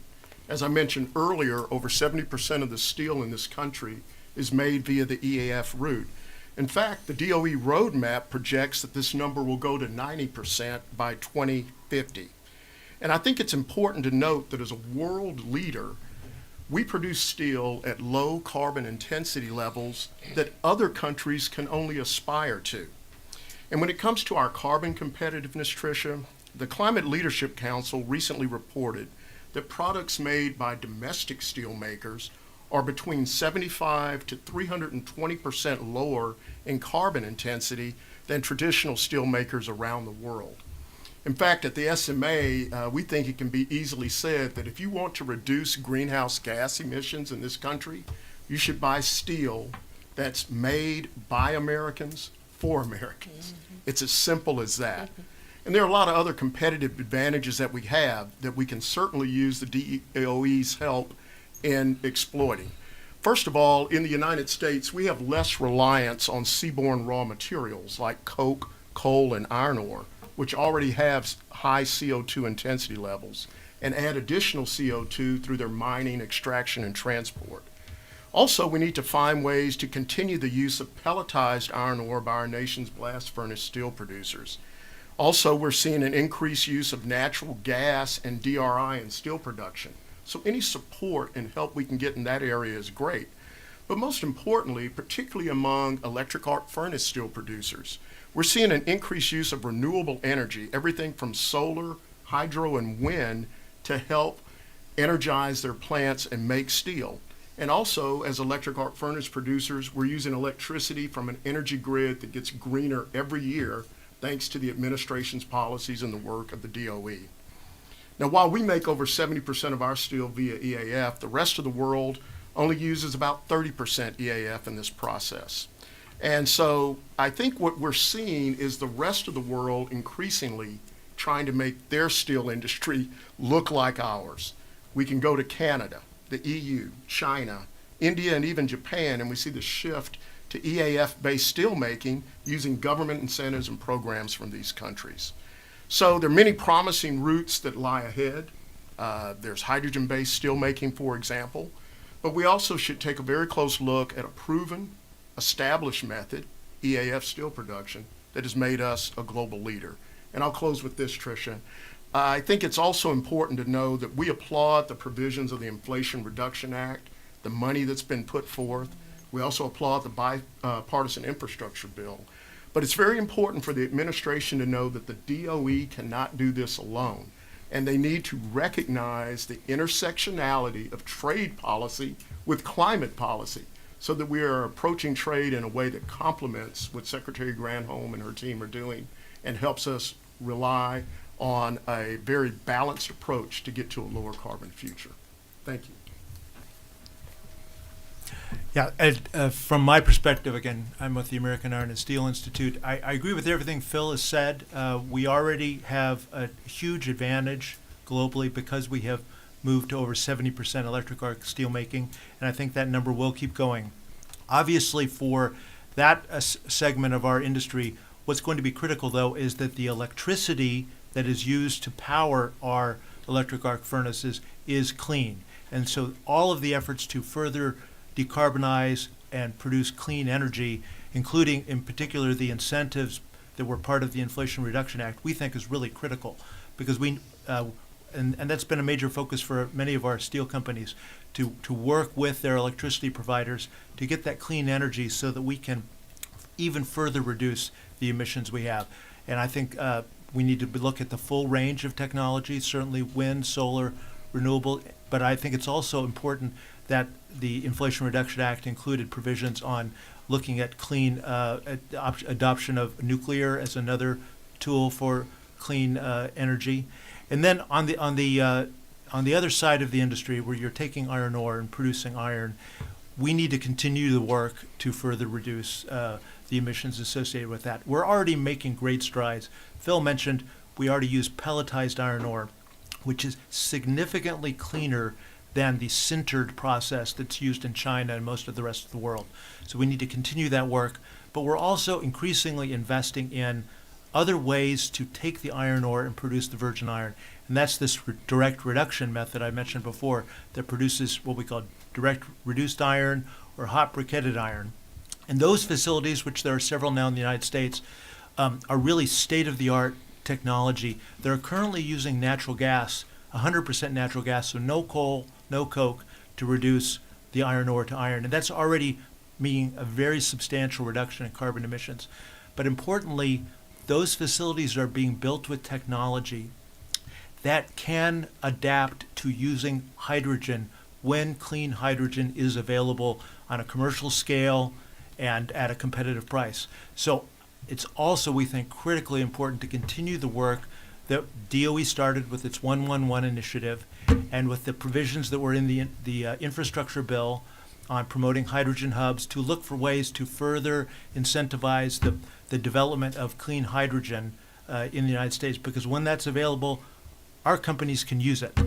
As I mentioned earlier, over 70% of the steel in this country is made via the EAF route. In fact, the DOE roadmap projects that this number will go to 90% by 2050. And I think it's important to note that as a world leader, we produce steel at low carbon intensity levels that other countries can only aspire to. And when it comes to our carbon competitiveness, Tricia, the Climate Leadership Council recently reported that products made by domestic steel makers are between 75 to 320% lower in carbon intensity than traditional steel makers around the world. In fact, at the SMA, we think it can be easily said that if you want to reduce greenhouse gas emissions in this country, you should buy steel that's made by Americans for Americans. It's as simple as that. And there are a lot of other competitive advantages that we have that we can certainly use the DOE's help in exploiting. First of all, in the United States, we have less reliance on seaborne raw materials like coke, coal, and iron ore, which already have high CO2 intensity levels and add additional CO2 through their mining, extraction, and transport. Also, we need to find ways to continue the use of pelletized iron ore by our nation's blast furnace steel producers. Also, we're seeing an increased use of natural gas and DRI in steel production. So any support and help we can get in that area is great. But most importantly, particularly among electric arc furnace steel producers, we're seeing an increased use of renewable energy, everything from solar, hydro, and wind to help energize their plants and make steel. And also, as electric arc furnace producers, we're using electricity from an energy grid that gets greener every year, thanks to the administration's policies and the work of the DOE. Now, while we make over 70% of our steel via EAF, the rest of the world only uses about 30% EAF in this process. And so I think what we're seeing is the rest of the world increasingly trying to make their steel industry look like ours. We can go to Canada, the EU, China, India, and even Japan, and we see the shift to EAF-based steelmaking using government incentives and programs from these countries. So there are many promising routes that lie ahead. There's hydrogen-based steelmaking, for example, but we also should take a very close look at a proven, established method, EAF steel production, that has made us a global leader. And I'll close with this, Tricia. I think it's also important to know that we applaud the provisions of the Inflation Reduction Act, the money that's been put forth. We also applaud the bipartisan infrastructure bill. But it's very important for the administration to know that the DOE cannot do this alone. And they need to recognize the intersectionality of trade policy with climate policy so that we are approaching trade in a way that complements what Secretary Granholm and her team are doing and helps us rely on a very balanced approach to get to a lower carbon future. Thank you. Yeah, from my perspective, again, I'm with the American Iron and Steel Institute. I agree with everything Phil has said. We already have a huge advantage globally because we have moved to over 70% electric arc steel making, and I think that number will keep going. Obviously, for that segment of our industry, what's going to be critical, though, is that the electricity that is used to power our electric arc furnaces is clean. And so all of the efforts to further decarbonize and produce clean energy, including in particular the incentives that were part of the Inflation Reduction Act, we think is really critical because and that's been a major focus for many of our steel companies to work with their electricity providers to get that clean energy so that we can even further reduce the emissions we have. And I think we need to look at the full range of technology, certainly wind, solar, renewable, but I think it's also important that the Inflation Reduction Act included provisions on looking at clean adoption of nuclear as another tool for clean energy. And then on the other side of the industry, where you're taking iron ore and producing iron, we need to continue the work to further reduce the emissions associated with that. We're already making great strides. Phil mentioned we already use pelletized iron ore, which is significantly cleaner than the sintered process that's used in China and most of the rest of the world. So we need to continue that work, but we're also increasingly investing in other ways to take the iron ore and produce the virgin iron. And that's this direct reduction method I mentioned before that produces what we call direct reduced iron or hot briquetted iron. And those facilities, which there are several now in the United States, are really state-of-the-art technology. They're currently using natural gas, 100% natural gas, so no coal, no coke, to reduce the iron ore to iron. And that's already meaning a very substantial reduction in carbon emissions. But importantly, those facilities are being built with technology that can adapt to using hydrogen when clean hydrogen is available on a commercial scale and at a competitive price. So it's also, we think, critically important to continue the work that DOE started with its 111 initiative and with the provisions that were in the infrastructure bill on promoting hydrogen hubs to look for ways to further incentivize the development of clean hydrogen in the United States, because when that's available, our companies can use it.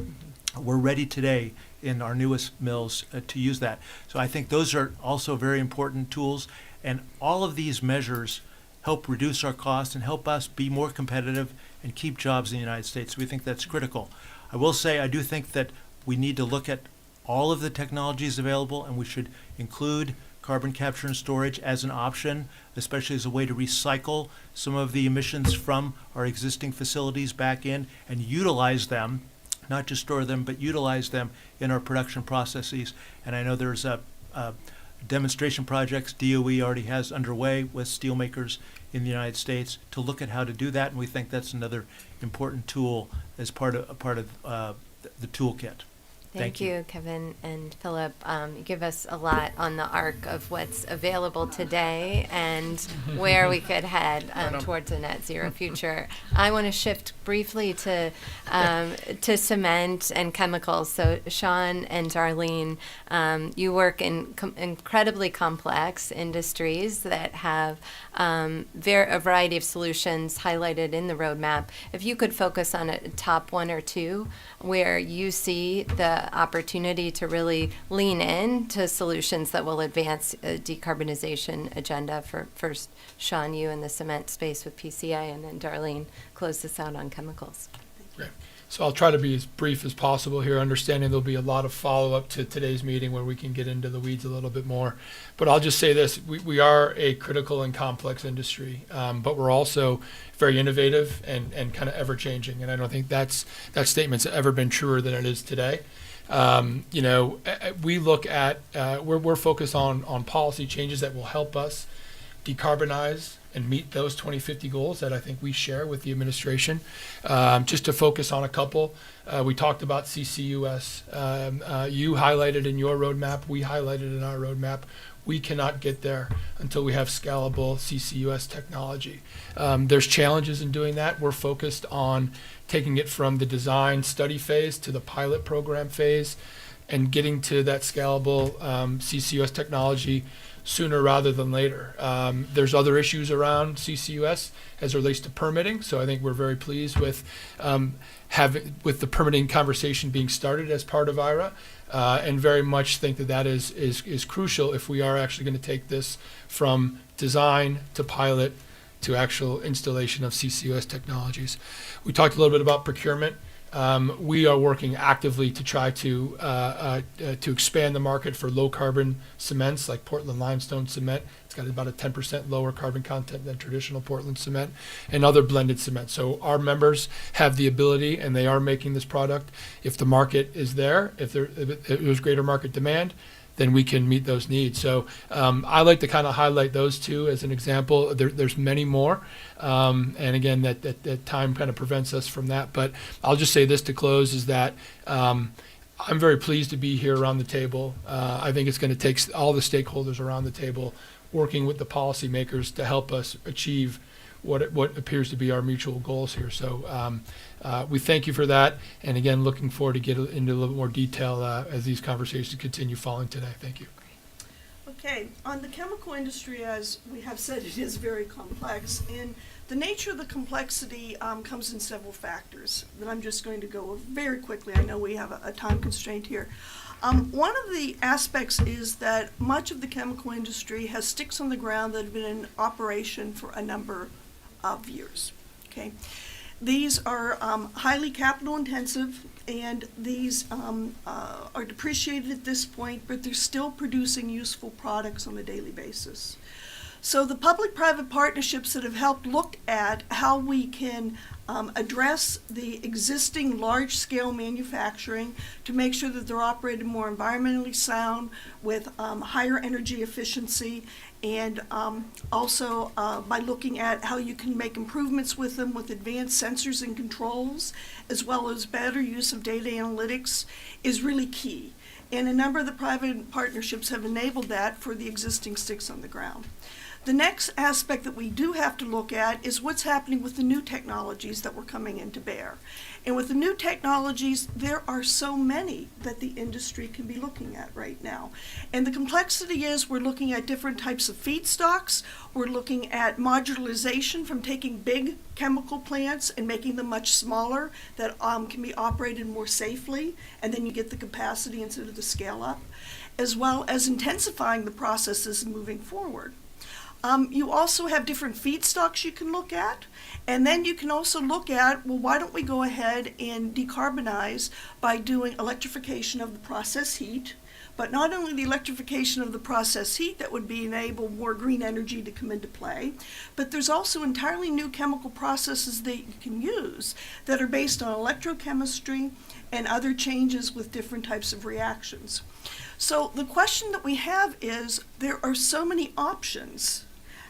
We're ready today in our newest mills to use that. So I think those are also very important tools, and all of these measures help reduce our costs and help us be more competitive and keep jobs in the United States. We think that's critical. I will say I do think that we need to look at all of the technologies available, and we should include carbon capture and storage as an option, especially as a way to recycle some of the emissions from our existing facilities back in and utilize them, not just store them, but utilize them in our production processes. And I know there's a demonstration projects DOE already has underway with steelmakers in the United States to look at how to do that, and we think that's another important tool as part of the toolkit. Thank you, Kevin and Philip. You give us a lot on the arc of what's available today and where we could head towards a net zero future. I want to shift briefly to cement and chemicals. So Sean and Darlene, you work in incredibly complex industries that have a variety of solutions highlighted in the roadmap. If you could focus on a top one or two where you see the opportunity to really lean in to solutions that will advance a decarbonization agenda. For first, Sean, you in the cement space with PCA, and then Darlene, close this out on chemicals. Great. So I'll try to be as brief as possible here, understanding there'll be a lot of follow-up to today's meeting where we can get into the weeds a little bit more. But I'll just say this, we are a critical and complex industry, but we're also very innovative and kind of ever-changing. And I don't think that statement's ever been truer than it is today. We look at, we're focused on policy changes that will help us decarbonize and meet those 2050 goals that I think we share with the administration. Just to focus on a couple, we talked about CCUS. You highlighted in your roadmap, we highlighted in our roadmap. We cannot get there until we have scalable CCUS technology. There's challenges in doing that. We're focused on taking it from the design study phase to the pilot program phase and getting to that scalable CCUS technology sooner rather than later. There's other issues around CCUS as it relates to permitting, so I think we're very pleased with the permitting conversation being started as part of IRA, and very much think that is crucial if we are actually going to take this from design to pilot to actual installation of CCUS technologies. We talked a little bit about procurement. We are working actively to try to expand the market for low carbon cements like Portland limestone cement. It's got about a 10% lower carbon content than traditional Portland cement, and other blended cement. So our members have the ability, and they are making this product. If the market is there, if there's greater market demand, then we can meet those needs. So I like to kind of highlight those two as an example. There's many more, and again, that time kind of prevents us from that. But I'll just say this to close is that I'm very pleased to be here around the table. I think it's going to take all the stakeholders around the table working with the policymakers to help us achieve what appears to be our mutual goals here. So we thank you for that, and again, looking forward to get into a little more detail as these conversations continue following today. Thank you. Okay, on the chemical industry, as we have said, it is very complex, and the nature of the complexity comes in several factors that I'm just going to go over very quickly. I know we have a time constraint here. One of the aspects is that much of the chemical industry has sticks on the ground that have been in operation for a number of years. Okay, these are highly capital intensive, and these are depreciated at this point, but they're still producing useful products on a daily basis. So the public-private partnerships that have helped look at how we can address the existing large-scale manufacturing to make sure that they're operated more environmentally sound with higher energy efficiency, and also by looking at how you can make improvements with them with advanced sensors and controls, as well as better use of data analytics, is really key. And a number of the private partnerships have enabled that for the existing sticks on the ground. The next aspect that we do have to look at is what's happening with the new technologies that were coming into bear. And with the new technologies, there are so many that the industry can be looking at right now. And the complexity is we're looking at different types of feedstocks. We're looking at modularization from taking big chemical plants and making them much smaller that can be operated more safely, and then you get the capacity instead of the scale up, as well as intensifying the processes and moving forward. You also have different feedstocks you can look at, and then you can also look at, well, why don't we go ahead and decarbonize by doing electrification of the process heat, but not only the electrification of the process heat that would enable more green energy to come into play, but there's also entirely new chemical processes that you can use that are based on electrochemistry and other changes with different types of reactions. So the question that we have is, there are so many options.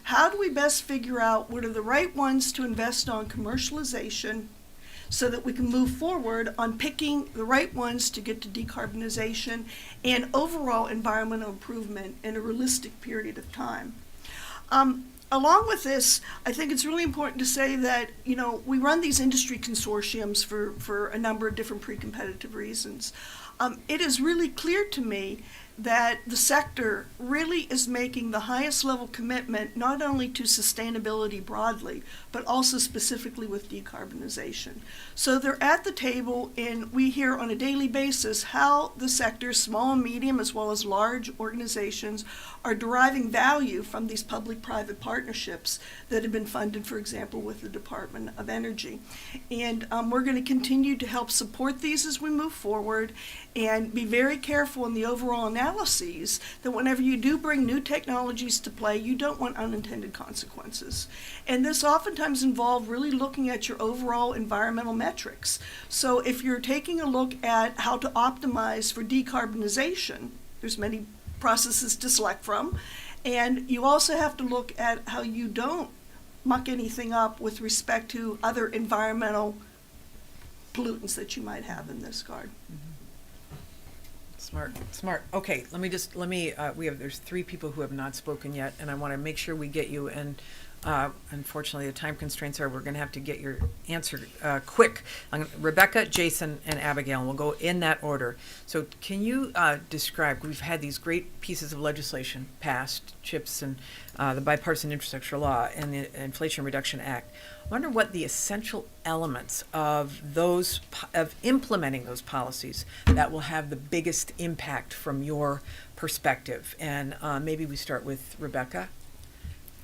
How do we best figure out what are the right ones to invest on commercialization so that we can move forward on picking the right ones to get to decarbonization and overall environmental improvement in a realistic period of time? Along with this, I think it's really important to say that, you know, we run these industry consortiums for a number of different pre-competitive reasons. It is really clear to me that the sector really is making the highest level commitment not only to sustainability broadly, but also specifically with decarbonization. So they're at the table, and we hear on a daily basis how the sector, small and medium as well as large organizations, are deriving value from these public-private partnerships that have been funded, for example, with the Department of Energy. And we're going to continue to help support these as we move forward and be very careful in the overall analyses that whenever you do bring new technologies to play, you don't want unintended consequences. And this oftentimes involves really looking at your overall environmental metrics. So if you're taking a look at how to optimize for decarbonization, there's many processes to select from, and you also have to look at how you don't muck anything up with respect to other environmental pollutants that you might have in this regard. Smart. Okay, there's 3 people who have not spoken yet, and I want to make sure we get you, and unfortunately the time constraints are we're going to have to get your answer quick. Rebecca, Jason, and Abigail, and we'll go in that order. So can you describe, we've had these great pieces of legislation passed, CHIPS and the Bipartisan Infrastructure Law and the Inflation Reduction Act. I wonder what the essential elements of implementing those policies that will have the biggest impact from your perspective. And maybe we start with Rebecca.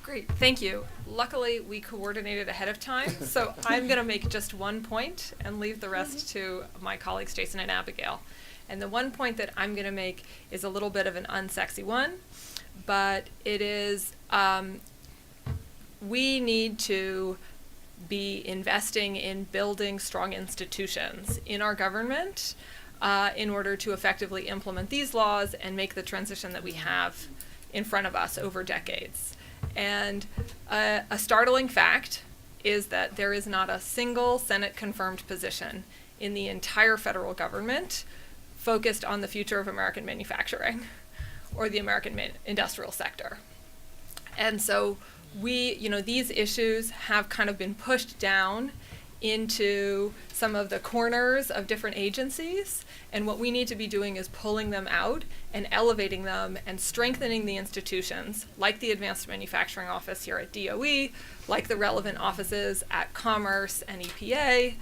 Great, thank you. Luckily, we coordinated ahead of time, so I'm going to make just one point and leave the rest to my colleagues, Jason and Abigail. And the one point that I'm going to make is a little bit of an unsexy one, but it is we need to be investing in building strong institutions in our government in order to effectively implement these laws and make the transition that we have in front of us over decades. And a startling fact is that there is not a single Senate-confirmed position in the entire federal government focused on the future of American manufacturing or the American industrial sector. And so these issues have kind of been pushed down into some of the corners of different agencies, and what we need to be doing is pulling them out and elevating them and strengthening the institutions like the Advanced Manufacturing Office here at DOE, like the relevant offices at Commerce and EPA,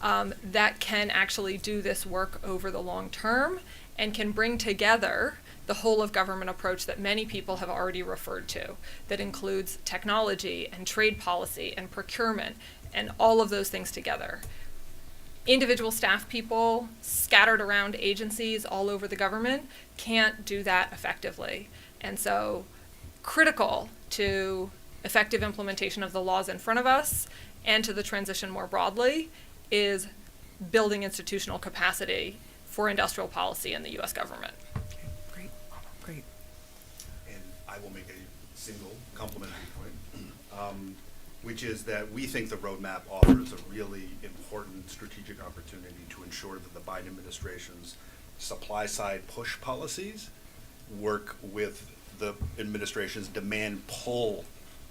that can actually do this work over the long term and can bring together the whole of government approach that many people have already referred to, that includes technology and trade policy and procurement and all of those things together. Individual staff people scattered around agencies all over the government can't do that effectively. And so critical to effective implementation of the laws in front of us and to the transition more broadly is building institutional capacity for industrial policy in the U.S. government. Okay, great. And I will make a single complementary point, which is that we think the roadmap offers a really important strategic opportunity to ensure that the Biden administration's supply side push policies work with the administration's demand pull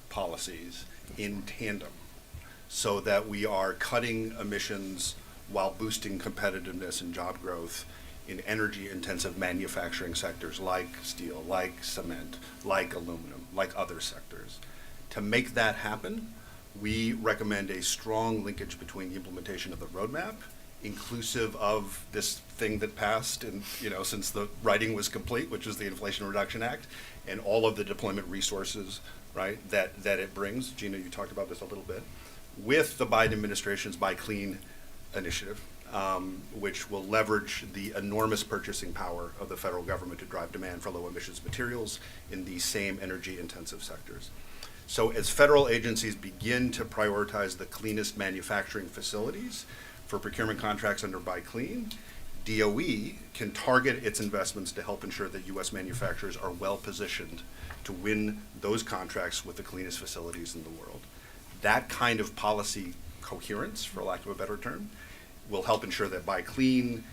policies in tandem, so that we are cutting emissions while boosting competitiveness and job growth in energy-intensive manufacturing sectors like steel, like cement, like aluminum, like other sectors. To make that happen, we recommend a strong linkage between the implementation of the roadmap, inclusive of this thing that passed and, since the writing was complete, which is the Inflation Reduction Act, and all of the deployment resources, right, that it brings. Gina, you talked about this a little bit, with the Biden administration's Buy Clean initiative, which will leverage the enormous purchasing power of the federal government to drive demand for low emissions materials in these same energy intensive sectors. So as federal agencies begin to prioritize the cleanest manufacturing facilities for procurement contracts under Buy Clean, DOE can target its investments to help ensure that U.S. manufacturers are well positioned to win those contracts with the cleanest facilities in the world. That kind of policy coherence, for lack of a better term, will help ensure that Buy Clean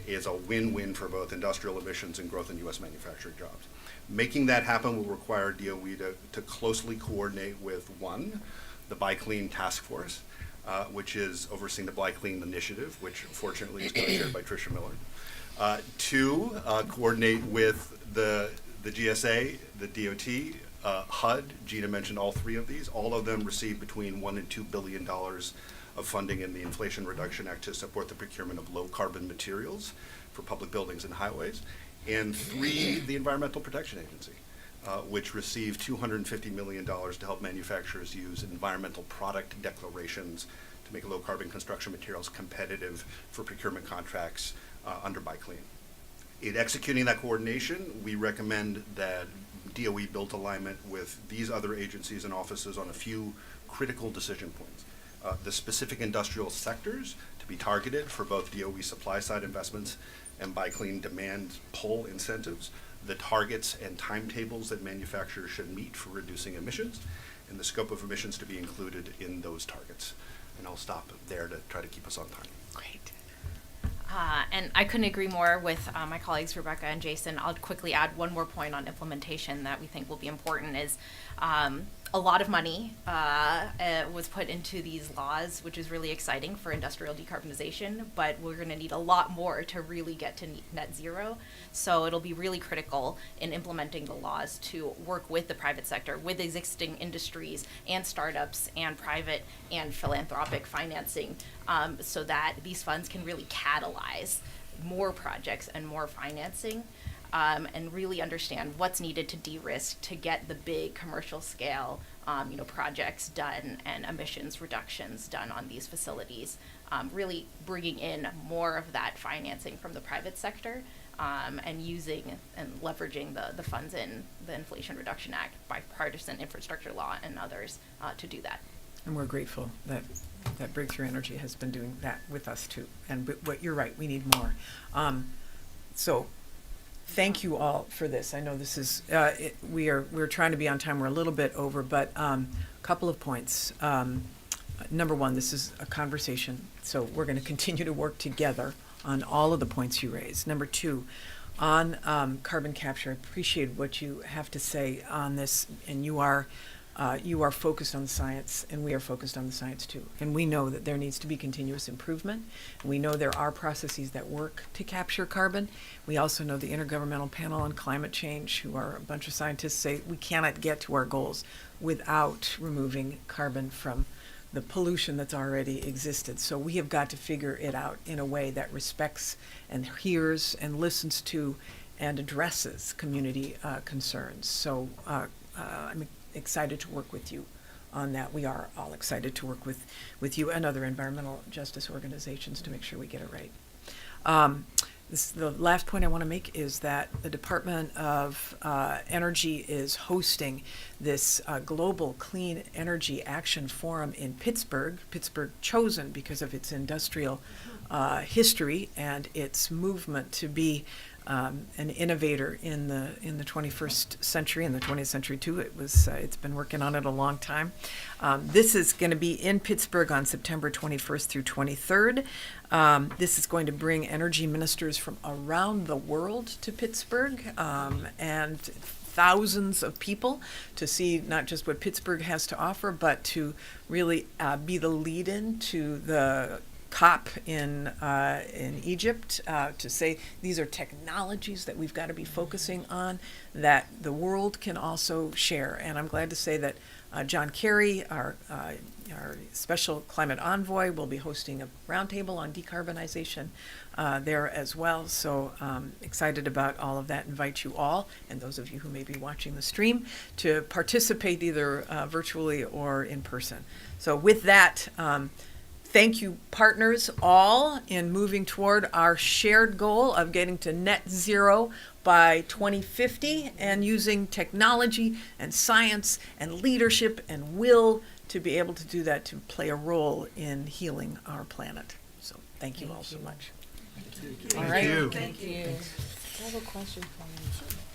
is a win-win for both industrial emissions and growth in U.S. manufacturing jobs. Making that happen will require DOE to closely coordinate with, one, the Buy Clean Task Force, which is overseeing the Buy Clean initiative, which fortunately is co-chaired by Tricia Miller. Two, coordinate with the GSA, the DOT, HUD. Gina mentioned all three of these. All of them receive between $1 and $2 billion of funding in the Inflation Reduction Act to support the procurement of low carbon materials for public buildings and highways. And three, the Environmental Protection Agency, which received $250 million to help manufacturers use environmental product declarations to make low carbon construction materials competitive for procurement contracts under Buy Clean. In executing that coordination, we recommend that DOE build alignment with these other agencies and offices on a few critical decision points. The specific industrial sectors to be targeted for both DOE supply side investments and Buy Clean demand pull incentives, the targets and timetables that manufacturers should meet for reducing emissions, and the scope of emissions to be included in those targets. And I'll stop there to try to keep us on time. Great. And I couldn't agree more with my colleagues Rebecca and Jason. I'll quickly add one more point on implementation that we think will be important is a lot of money was put into these laws, which is really exciting for industrial decarbonization, but we're going to need a lot more to really get to net zero. So it'll be really critical in implementing the laws to work with the private sector, with existing industries and startups and private and philanthropic financing, so that these funds can really catalyze more projects and more financing. And really understand what's needed to de-risk to get the big commercial scale, projects done and emissions reductions done on these facilities. Really bringing in more of that financing from the private sector, and using and leveraging the funds in the Inflation Reduction Act, bipartisan infrastructure law, and others to do that. And we're grateful that Breakthrough Energy has been doing that with us too. And what you're right, we need more. So. Thank you all for this. I know this is, we're trying to be on time. We're a little bit over, but a couple of points. Number one, this is a conversation, so we're going to continue to work together on all of the points you raised. Number two, on carbon capture, I appreciate what you have to say on this, and you are focused on the science, and we are focused on the science too. And we know that there needs to be continuous improvement. We know there are processes that work to capture carbon. We also know the Intergovernmental Panel on Climate Change, who are a bunch of scientists, say we cannot get to our goals without removing carbon from the pollution that's already existed. So we have got to figure it out in a way that respects and hears and listens to and addresses community concerns. So I'm excited to work with you on that. We are all excited to work with you and other environmental justice organizations to make sure we get it right. The last point I want to make is that the Department of Energy is hosting this Global Clean Energy Action Forum in Pittsburgh chosen because of its industrial history and its movement to be an innovator in the 21st century and the 20th century too. It's been working on it a long time. This is going to be in Pittsburgh on September 21st through 23rd. This is going to bring energy ministers from around the world to Pittsburgh, and thousands of people to see not just what Pittsburgh has to offer, but to really be the lead-in to the COP in Egypt, to say these are technologies that we've got to be focusing on that the world can also share. And I'm glad to say that John Kerry, our special climate envoy, will be hosting a roundtable on decarbonization there as well. So excited about all of that. Invite you all, and those of you who may be watching the stream, to participate either virtually or in person. So with that, thank you, partners, all in moving toward our shared goal of getting to net zero by 2050 and using technology and science and leadership and will to be able to do that, to play a role in healing our planet. So thank you all so much. Thank you. All right. Thank you. Thank you. I have a question for you.